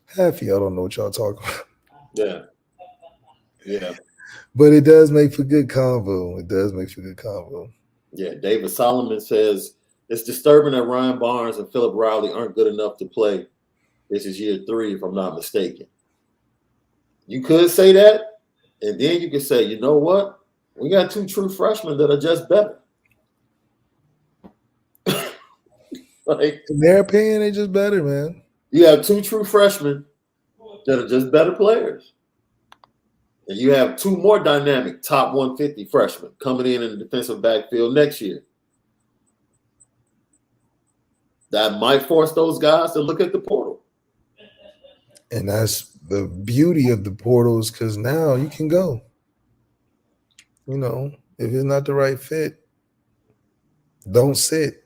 half of y'all don't know what y'all talking about. Yeah. But it does make for good convo. Yeah, David Solomon says, it's disturbing that Ryan Barnes and Philip Riley aren't good enough to play. This is year 3, if I'm not mistaken. You could say that, and then you could say, you know what? We got 2 true freshmen that are just better. In their opinion, they just better, man. You have 2 true freshmen that are just better players. And you have 2 more dynamic top 150 freshmen coming in the defensive backfield next year. That might force those guys to look at the portal. And that's the beauty of the portals, because now you can go. If it's not the right fit, don't sit.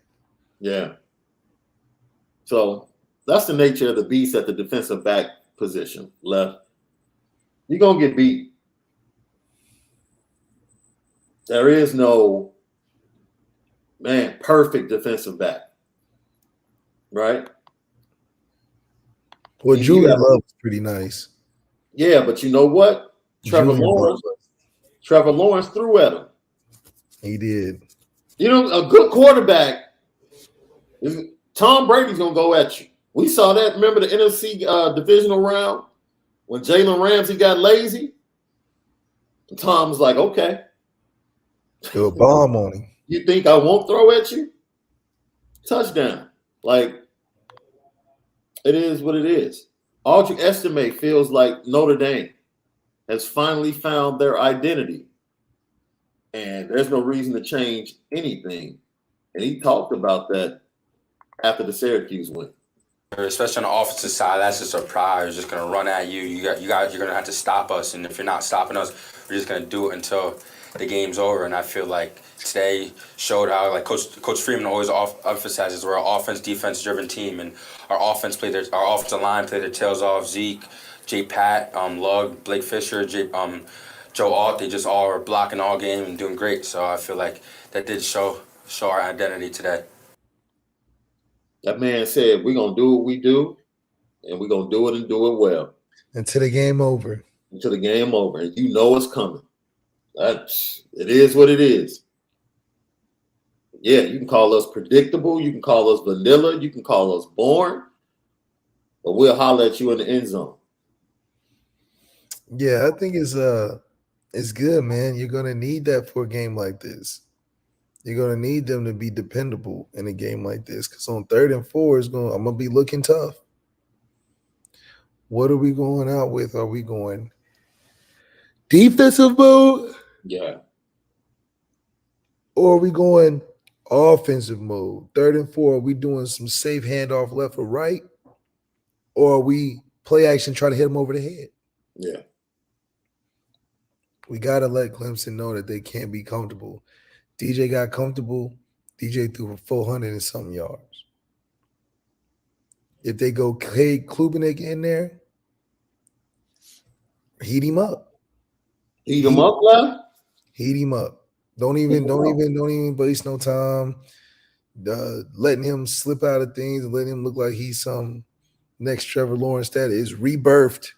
Yeah. So that's the nature of the beast at the defensive back position. Left. You're going to get beat. There is no, perfect defensive back. Right? Well, Julian Love was pretty nice. Yeah, but you know what? Trevor Lawrence threw at him. He did. A good quarterback, Tom Brady's going to go at you. We saw that. Remember the NFC divisional round when Jalen Ramsey got lazy? And Tom was like, okay. Threw a bomb on him. You think I won't throw at you? Touchdown. It is what it is. Audric Estime feels like Notre Dame has finally found their identity. And there's no reason to change anything. And he talked about that after the Syracuse win. Especially on the offensive side, that's just a pride. It's just going to run at you. You guys, you're going to have to stop us. And if you're not stopping us, we're just going to do it until the game's over. And I feel like today showed how, Coach Freeman always emphasizes, we're an offense-defense-driven team, and our offensive line played their tails off. Zeke, J. Pat, Lug, Blake Fisher, Joe Alt, they just all are blocking all game and doing great. So I feel like that did show our identity today. That man said, we're going to do what we do, and we're going to do it and do it well. Until the game over. Until the game over. And you know it's coming. It is what it is. Yeah, you can call us predictable. You can call us vanilla. You can call us boring. But we'll holler at you in the end zone. Yeah, I think it's good, man. You're going to need that for a game like this. You're going to need them to be dependable in a game like this, because on 3rd and 4, I'm going to be looking tough. What are we going out with? Are we going defensive mode, Yeah. or are we going offensive mode? 3rd and 4, are we doing some safe handoff left or right? Or are we play action, try to hit them over the head? Yeah. We got to let Clemson know that they can't be comfortable. DJ got comfortable. DJ threw for 400 and something yards. If they go Cade Klubenik in there, heat him up. Heat him up, left? Heat him up. Don't even waste no time letting him slip out of things and letting him look like he's some next Trevor Lawrence that is rebirthed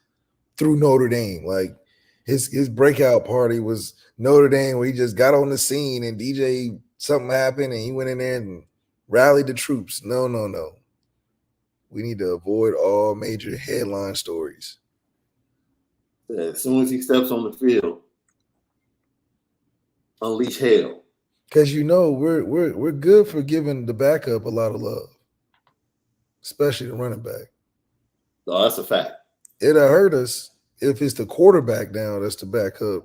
through Notre Dame. Like his breakout party was Notre Dame, where he just got on the scene and DJ, something happened and he went in there and rallied the troops. No. We need to avoid all major headline stories. As soon as he steps on the field, unleash hell. Because we're good for giving the backup a lot of love, especially the running back. No, that's a fact. It'll hurt us if it's the quarterback now that's the backup,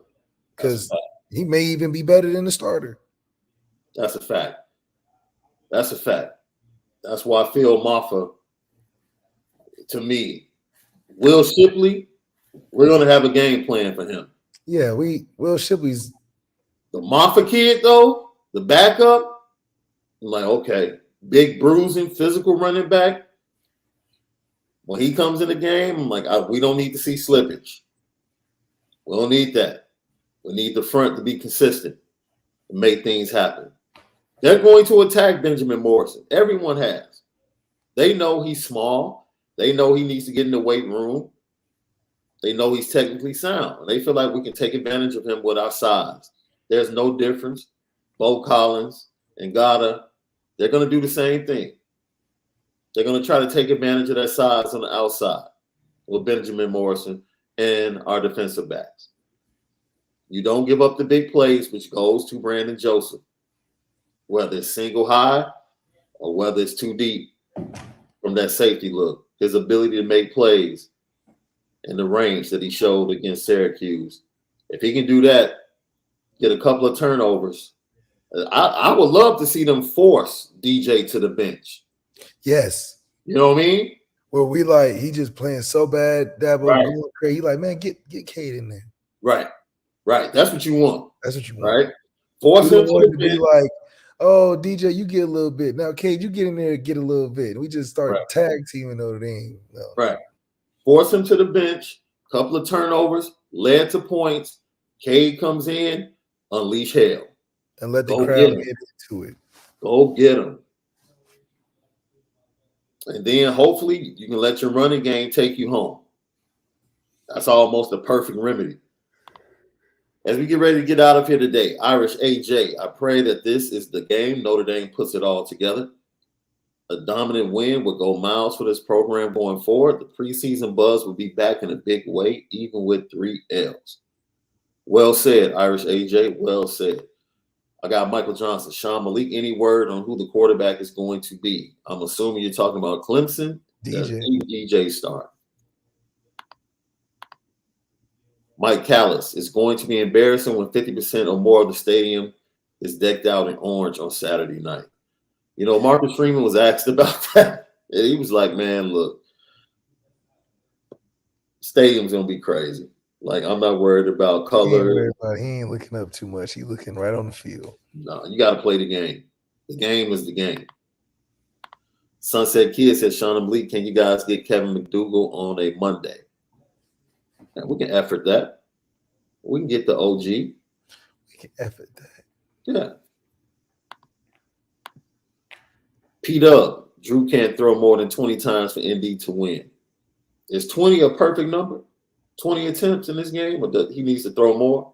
because he may even be better than the starter. That's a fact. That's a fact. That's why Phil Maffa, to me, Will Shipley, we're going to have a game plan for him. Yeah, Will Shipley's the Maffa kid, though, the backup. I'm like, okay, big bruising, physical running back. When he comes in the game, I'm like, we don't need to see slippage. We don't need that. We need the front to be consistent and make things happen. They're going to attack Benjamin Morrison. Everyone has. They know he's small. They know he needs to get in the weight room. They know he's technically sound. They feel like we can take advantage of him with our size. There's no difference. Bo Collins and Gata, they're going to do the same thing. They're going to try to take advantage of that size on the outside with Benjamin Morrison and our defensive backs. You don't give up the big plays, which goes to Brandon Joseph, whether it's single high or whether it's too deep from that safety look. His ability to make plays in the range that he showed against Syracuse. If he can do that, get a couple of turnovers, I would love to see them force DJ to the bench. Yes. You know what I mean? Well, he just playing so bad, Dabo right. Going crazy. He like, man, get Cade in there. Right. That's what you want. That's what you want. Right? Force him to be like, oh, DJ, you get a little bit. Now, Cade, you get in there and get a little bit. And we just start tag teaming Notre Dame. No. Right. Force him to the bench, couple of turnovers, led to points. Cade comes in, unleash hell. And let the crowd get into it. Go get him. And then hopefully you can let your running game take you home. That's almost a perfect remedy. As we get ready to get out of here today, Irish AJ, I pray that this is the game. Notre Dame puts it all together. A dominant win would go miles for this program going forward. The preseason buzz will be back in a big way, even with 3 L's. Well said, Irish AJ. Well said. I got Michael Johnson. Shaun, Malik, any word on who the quarterback is going to be? I'm assuming you're talking about Clemson. DJ start. Mike Callis, is going to be embarrassing when 50% or more of the stadium is decked out in orange on Saturday night. You know, Marcus Freeman was asked about that. And he was like, man, look, stadium's going to be crazy. Like, I'm not worried about color. He ain't looking up too much. He's looking right on the field. No, you got to play the game. The game is the game. Sunset Kid said, Shaun and Malik, can you guys get Kevin McDougal on a Monday? And we can effort that. We can get the OG. We can effort that. Yeah. P-Dub, Drew can't throw more than 20 times for ND to win. Is 20 a perfect number? 20 attempts in this game, or does he needs to throw more?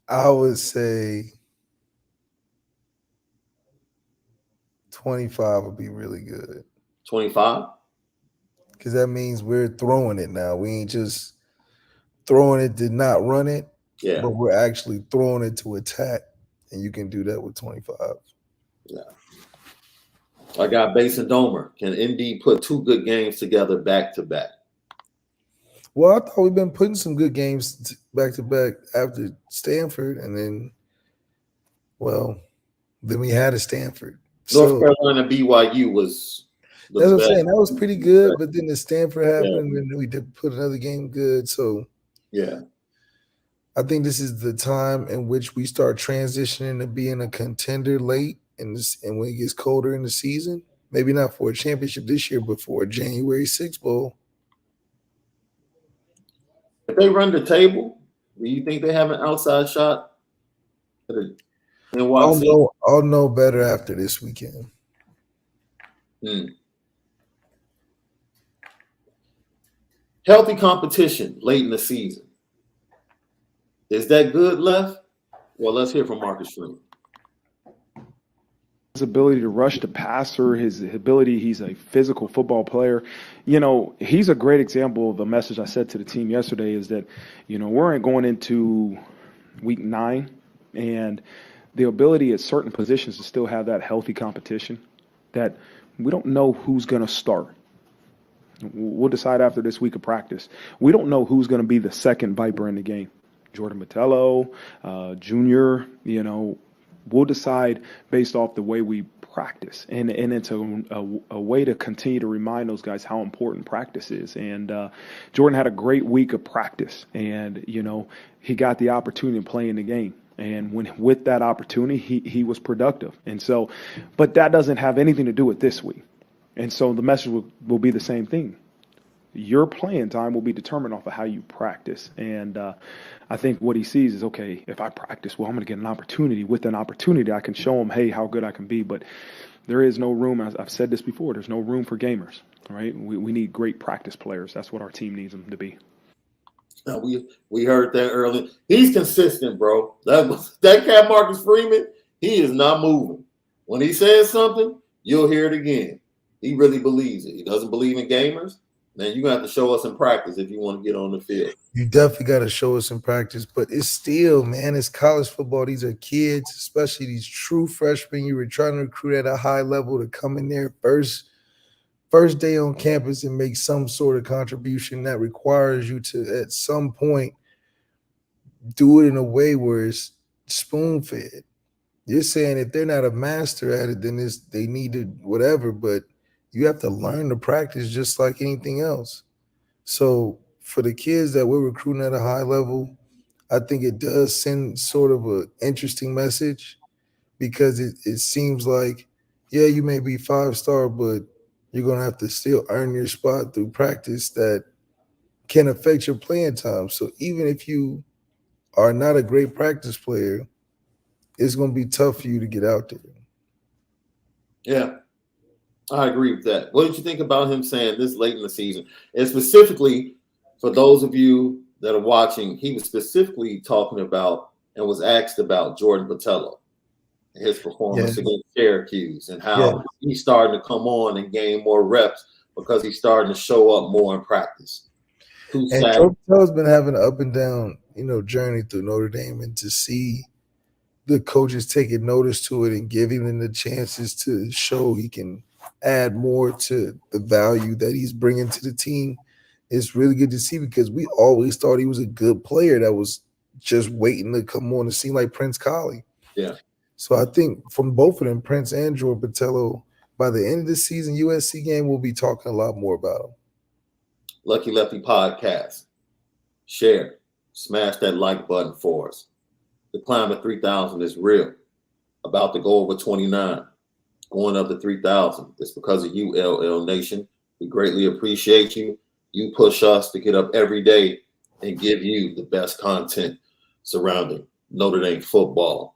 I would say 25 would be really good. 25? Because that means we're throwing it now. We ain't just throwing it to not run it, but we're actually throwing it to attack, and you can do that with 25. Yeah. I got Basin Domer. Can ND put 2 good games together back to back? Well, I thought we've been putting some good games back to back after Stanford, and then we had a Stanford. North Carolina BYU was the that's best. what I'm saying. That was pretty good, but then the Stanford happened, Yeah. and then we did put another game good. So Yeah. I think this is the time in which we start transitioning to being a contender late, and when it gets colder in the season, maybe not for a championship this year, but for a January 6th bowl. If they run the table, do you think they have an outside shot? I'll know better after this weekend. Healthy competition late in the season. Is that good, Left? Well, let's hear from Marcus Freeman. His ability to rush the passer, his ability, he's a physical football player. You know, he's a great example of the message I said to the team yesterday is that, you know, we're going into week 9 and the ability at certain positions to still have that healthy competition that we don't know who's going to start. We'll decide after this week of practice. We don't know who's going to be the second Viper in the game. Jordan Botelho, Junior, you know, we'll decide based off the way we practice. And it's a way to continue to remind those guys how important practice is. And Jordan had a great week of practice. And, you know, he got the opportunity to play in the game. And with that opportunity, he was productive. And so, but that doesn't have anything to do with this week. And so the message will be the same thing. Your playing time will be determined off of how you practice. And I think what he sees is, okay, if I practice, well, I'm going to get an opportunity. With an opportunity, I can show him, hey, how good I can be. But there is no room, as I've said this before, there's no room for gamers, right? We need great practice players. That's what our team needs them to be. We heard that earlier. He's consistent, bro. That cat Marcus Freeman, he is not moving. When he says something, you'll hear it again. He really believes it. He doesn't believe in gamers. Then you're going to have to show us in practice if you want to get on the field. You definitely got to show us in practice. But it's still, man, it's college football. These are kids, especially these true freshmen. You were trying to recruit at a high level to come in there first day on campus and make some sort of contribution that requires you to, at some point, do it in a way where it's spoon-fed. You're saying if they're not a master at it, then they need to whatever, but you have to learn to practice just like anything else. So for the kids that we're recruiting at a high level, I think it does send sort of an interesting message because it seems like, yeah, you may be 5-star, but you're going to have to still earn your spot through practice that can affect your playing time. So even if you are not a great practice player, it's going to be tough for you to get out there. Yeah, I agree with that. What did you think about him saying this late in the season? And specifically, for those of you that are watching, he was specifically talking about and was asked about Jordan Botelho, his performance against Syracuse, and how he's starting to come on and gain more reps because he's starting to show up more in practice. And Jordan Botelho's been having an up and down, journey through Notre Dame, and to see the coaches taking notice to it and giving him the chances to show he can add more to the value that he's bringing to the team. It's really good to see because we always thought he was a good player that was just waiting to come on the scene like Prince Collie. Yeah. So I think from both of them, Prince and Jordan Botelho, by the end of the season, USC game, we'll be talking a lot more about them. Lucky Lefty Podcast. Share. Smash that like button for us. The climb to 3,000 is real. About to go over 29. Going up to 3,000. It's because of you, LL Nation. We greatly appreciate you. You push us to get up every day and give you the best content surrounding Notre Dame football.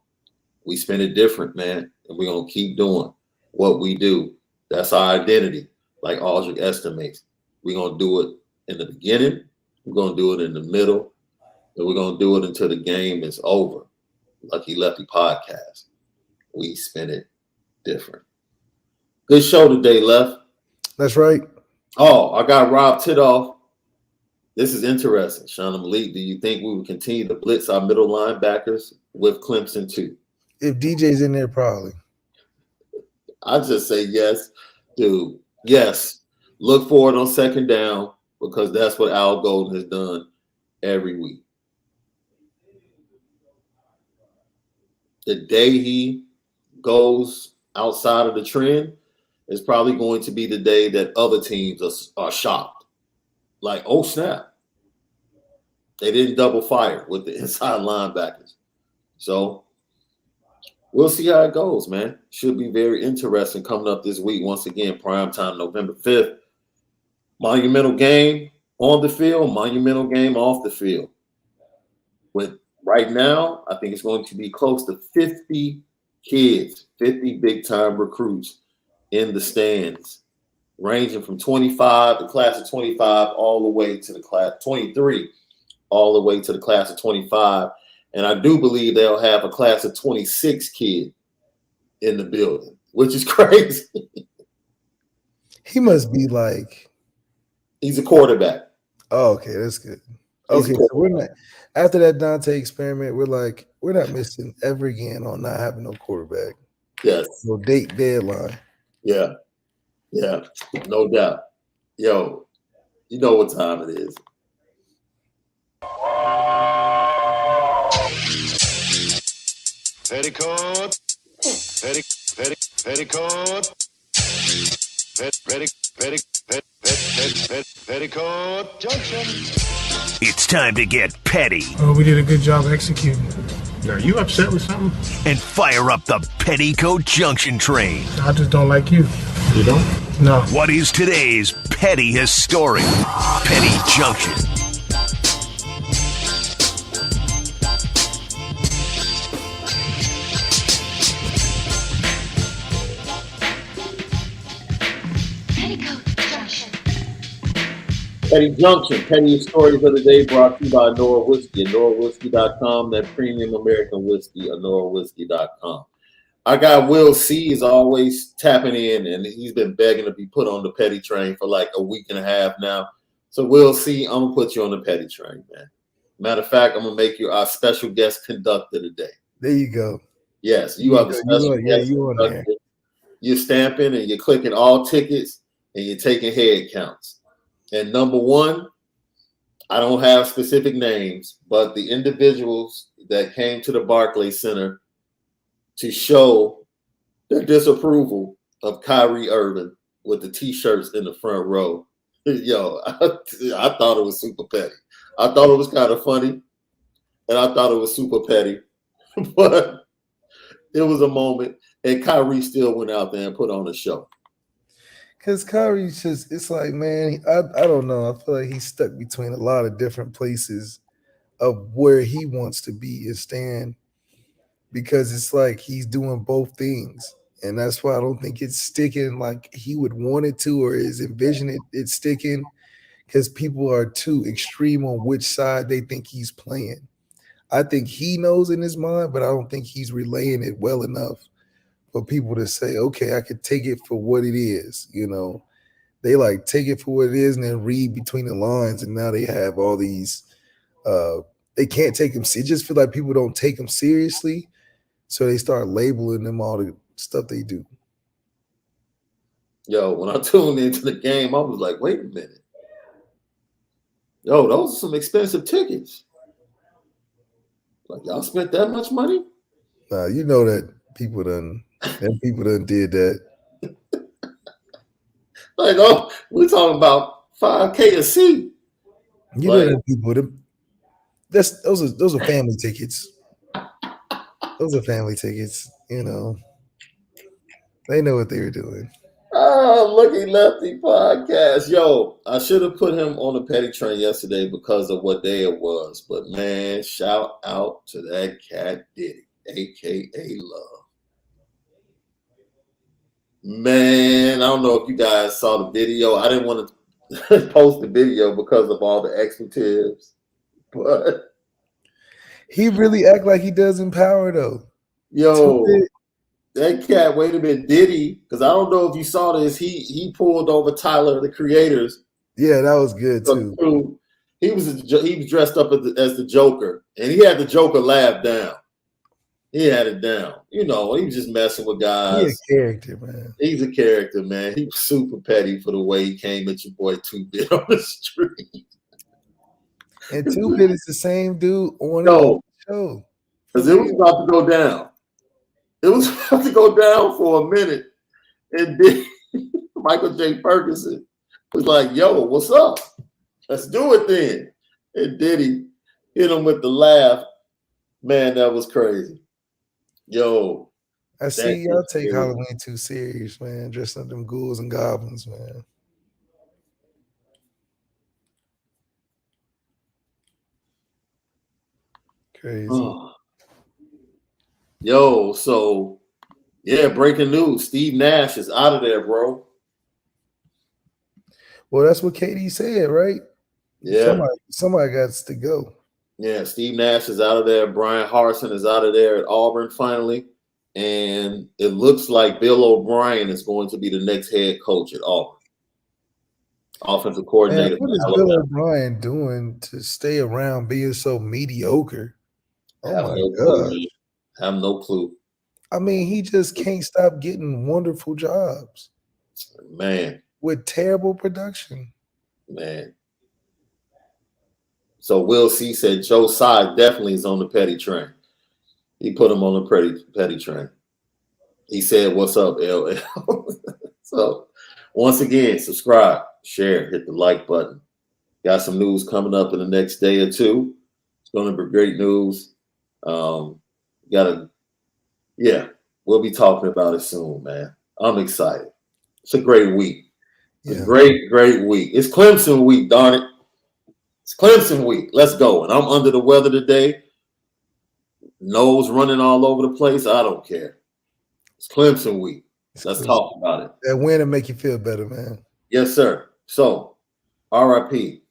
We spend it different, man, and we're going to keep doing what we do. That's our identity, like Aldrich estimates. We're going to do it in the beginning. We're going to do it in the middle. And we're going to do it until the game is over. Lucky Lefty Podcast. We spin it different. Good show today, Left. That's right. Oh, I got Rob Titoff. This is interesting. Shaun and Malik, do you think we will continue to blitz our middle linebackers with Clemson too? If DJ's in there, probably. I just say yes, dude. Yes. Look for it on second down because that's what Al Golden has done every week. The day he goes outside of the trend is probably going to be the day that other teams are shocked. Like, oh, snap. They didn't double fire with the inside linebackers. So we'll see how it goes, man. Should be very interesting coming up this week. Once again, primetime November 5th. Monumental game on the field, monumental game off the field. With right now, I think it's going to be close to 50 kids, 50 big-time recruits in the stands, ranging from 25, the class of 25, all the way to the class 23, all the way to the class of 25. And I do believe they'll have a class of 26 kid in the building, which is crazy. He must be like... He's a quarterback. Oh, okay, that's good. Okay, so we're not after that Dante experiment. We're not missing ever again on not having no quarterback. Yes. No date deadline. Yeah, no doubt. Yo, you know what time it is. Petticoat. Petticoat Junction. It's time to get petty. Oh, we did a good job executing. Are you upset with something? And fire up the Petticoat Junction train. I just don't like you. You don't? No. What is today's petty history? Petty Junction. Petty Junction, petty stories of the day brought to you by Onora Whiskey, OnoraWhiskey.com, that premium American whiskey, OnoraWhiskey.com. Our guy Will C is always tapping in, and he's been begging to be put on the petty train for like a week and a half now. So Will C, I'm going to put you on the petty train, man. Matter of fact, I'm going to make you our special guest conductor today. There you go. Yes, you are the special guest conductor. You're stamping and you're clicking all tickets and you're taking head counts. And number one, I don't have specific names, but the individuals that came to the Barclays Center to show their disapproval of Kyrie Irving with the T-shirts in the front row. Yo, I thought it was super petty. I thought it was kind of funny, and I thought it was super petty. But it was a moment, and Kyrie still went out there and put on a show. Because Kyrie's just, it's like, man, I don't know. I feel like he's stuck between a lot of different places of where he wants to be and stand, because it's like he's doing both things. And that's why I don't think it's sticking like he would want it to or is envisioning it sticking, because people are too extreme on which side they think he's playing. I think he knows in his mind, but I don't think he's relaying it well enough for people to say, okay, I could take it for what it is. You know, they like take it for what it is and then read between the lines. And now they have all these, they can't take them. It just feel like people don't take them seriously. So they start labeling them all the stuff they do. Yo, when I tuned into the game, I was like, wait a minute. Yo, those are some expensive tickets. Like, y'all spent that much money? You know that people done did that. Like, oh, we're talking about $5K a seat. You know that people, those are family tickets. Those are family tickets, you know. They know what they were doing. Oh, Looking Lefty podcast. Yo, I should have put him on the petty train yesterday because of what day it was. But, man, shout out to that cat Diddy, a.k.a. Love. Man, I don't know if you guys saw the video. I didn't want to post the video because of all the expletives. But he really act like he does in Power, though. Yo, that cat, wait a minute, Diddy, because I don't know if you saw this, he pulled over Tyler, the Creators. Yeah, that was good too. He was dressed up as the Joker, and he had the Joker laugh down. He had it down. You know, he was just messing with He guys. a character, man. He's a character, man. He was super petty for the way he came at your boy 2-Bit on the street. And 2-Bit is the same dude on No, the show. because it was about to go down. It was about to go down for a minute. And then Michael J. Ferguson was like, yo, what's up? Let's do it then. And Diddy hit him with the laugh. Man, that was crazy. Yo. I see y'all take Halloween too serious, man. Dressing up them ghouls and goblins, man. Crazy. Yo, so yeah, breaking news. Steve Nash is out of there, bro. Well, that's what KD said, right? Yeah. Somebody got to go. Yeah, Steve Nash is out of there. Brian Harsin is out of there at Auburn finally. And it looks like Bill O'Brien is going to be the next head coach at Auburn. Offensive coordinator. Man, what is Bill O'Brien doing to stay around being so mediocre? Oh my God. Clue, have no clue. I mean, he just can't stop getting wonderful jobs. Man. With terrible production. Man. So Will C said Joe Tsai definitely is on the petty train. He put him on the petty train. He said, what's up, LL? So once again, subscribe, share, hit the like button. Got some news coming up in the next day or two. It's going to be great news. We'll be talking about it soon, man. I'm excited. It's a great week. It's a great week. It's Clemson week, darn it. It's Clemson week. Let's go. And I'm under the weather today. Nose running all over the place. I don't care. It's Clemson week. Let's talk about it. That win will make you feel better, man. Yes, sir. So, RIP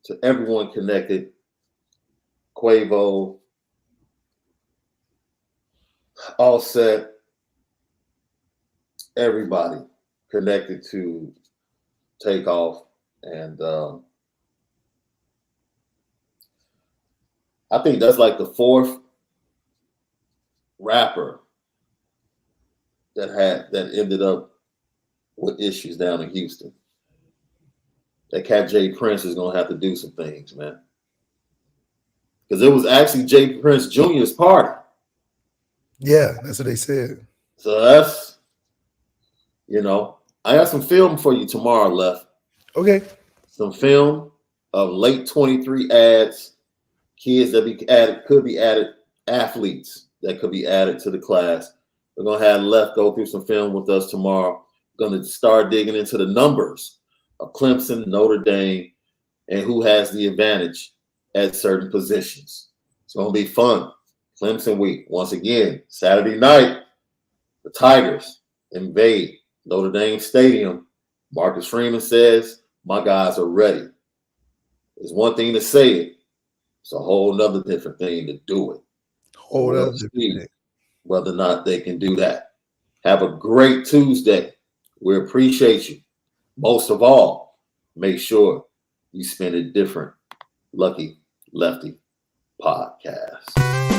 to everyone connected. Quavo, Offset, everybody connected to Takeoff. And I think that's like the fourth rapper that ended up with issues down in Houston. That cat Jay Prince is gonna have to do some things, man. Because it was actually Jay Prince Jr.'s party. Yeah, that's what they said. So that's, I got some film for you tomorrow, Left. Okay. Some film of late 23 ads, kids that could be added, athletes that could be added to the class. We're going to have Left go through some film with us tomorrow. We're going to start digging into the numbers of Clemson, Notre Dame, and who has the advantage at certain positions. It's going to be fun. Clemson week. Once again, Saturday night, the Tigers invade Notre Dame Stadium. Marcus Freeman says, my guys are ready. It's one thing to say it. It's a whole nother different thing to do it. We'll see whether or not they can do that. Have a great Tuesday. We appreciate you. Most of all, make sure you spend it different. Lucky Lefty Podcast.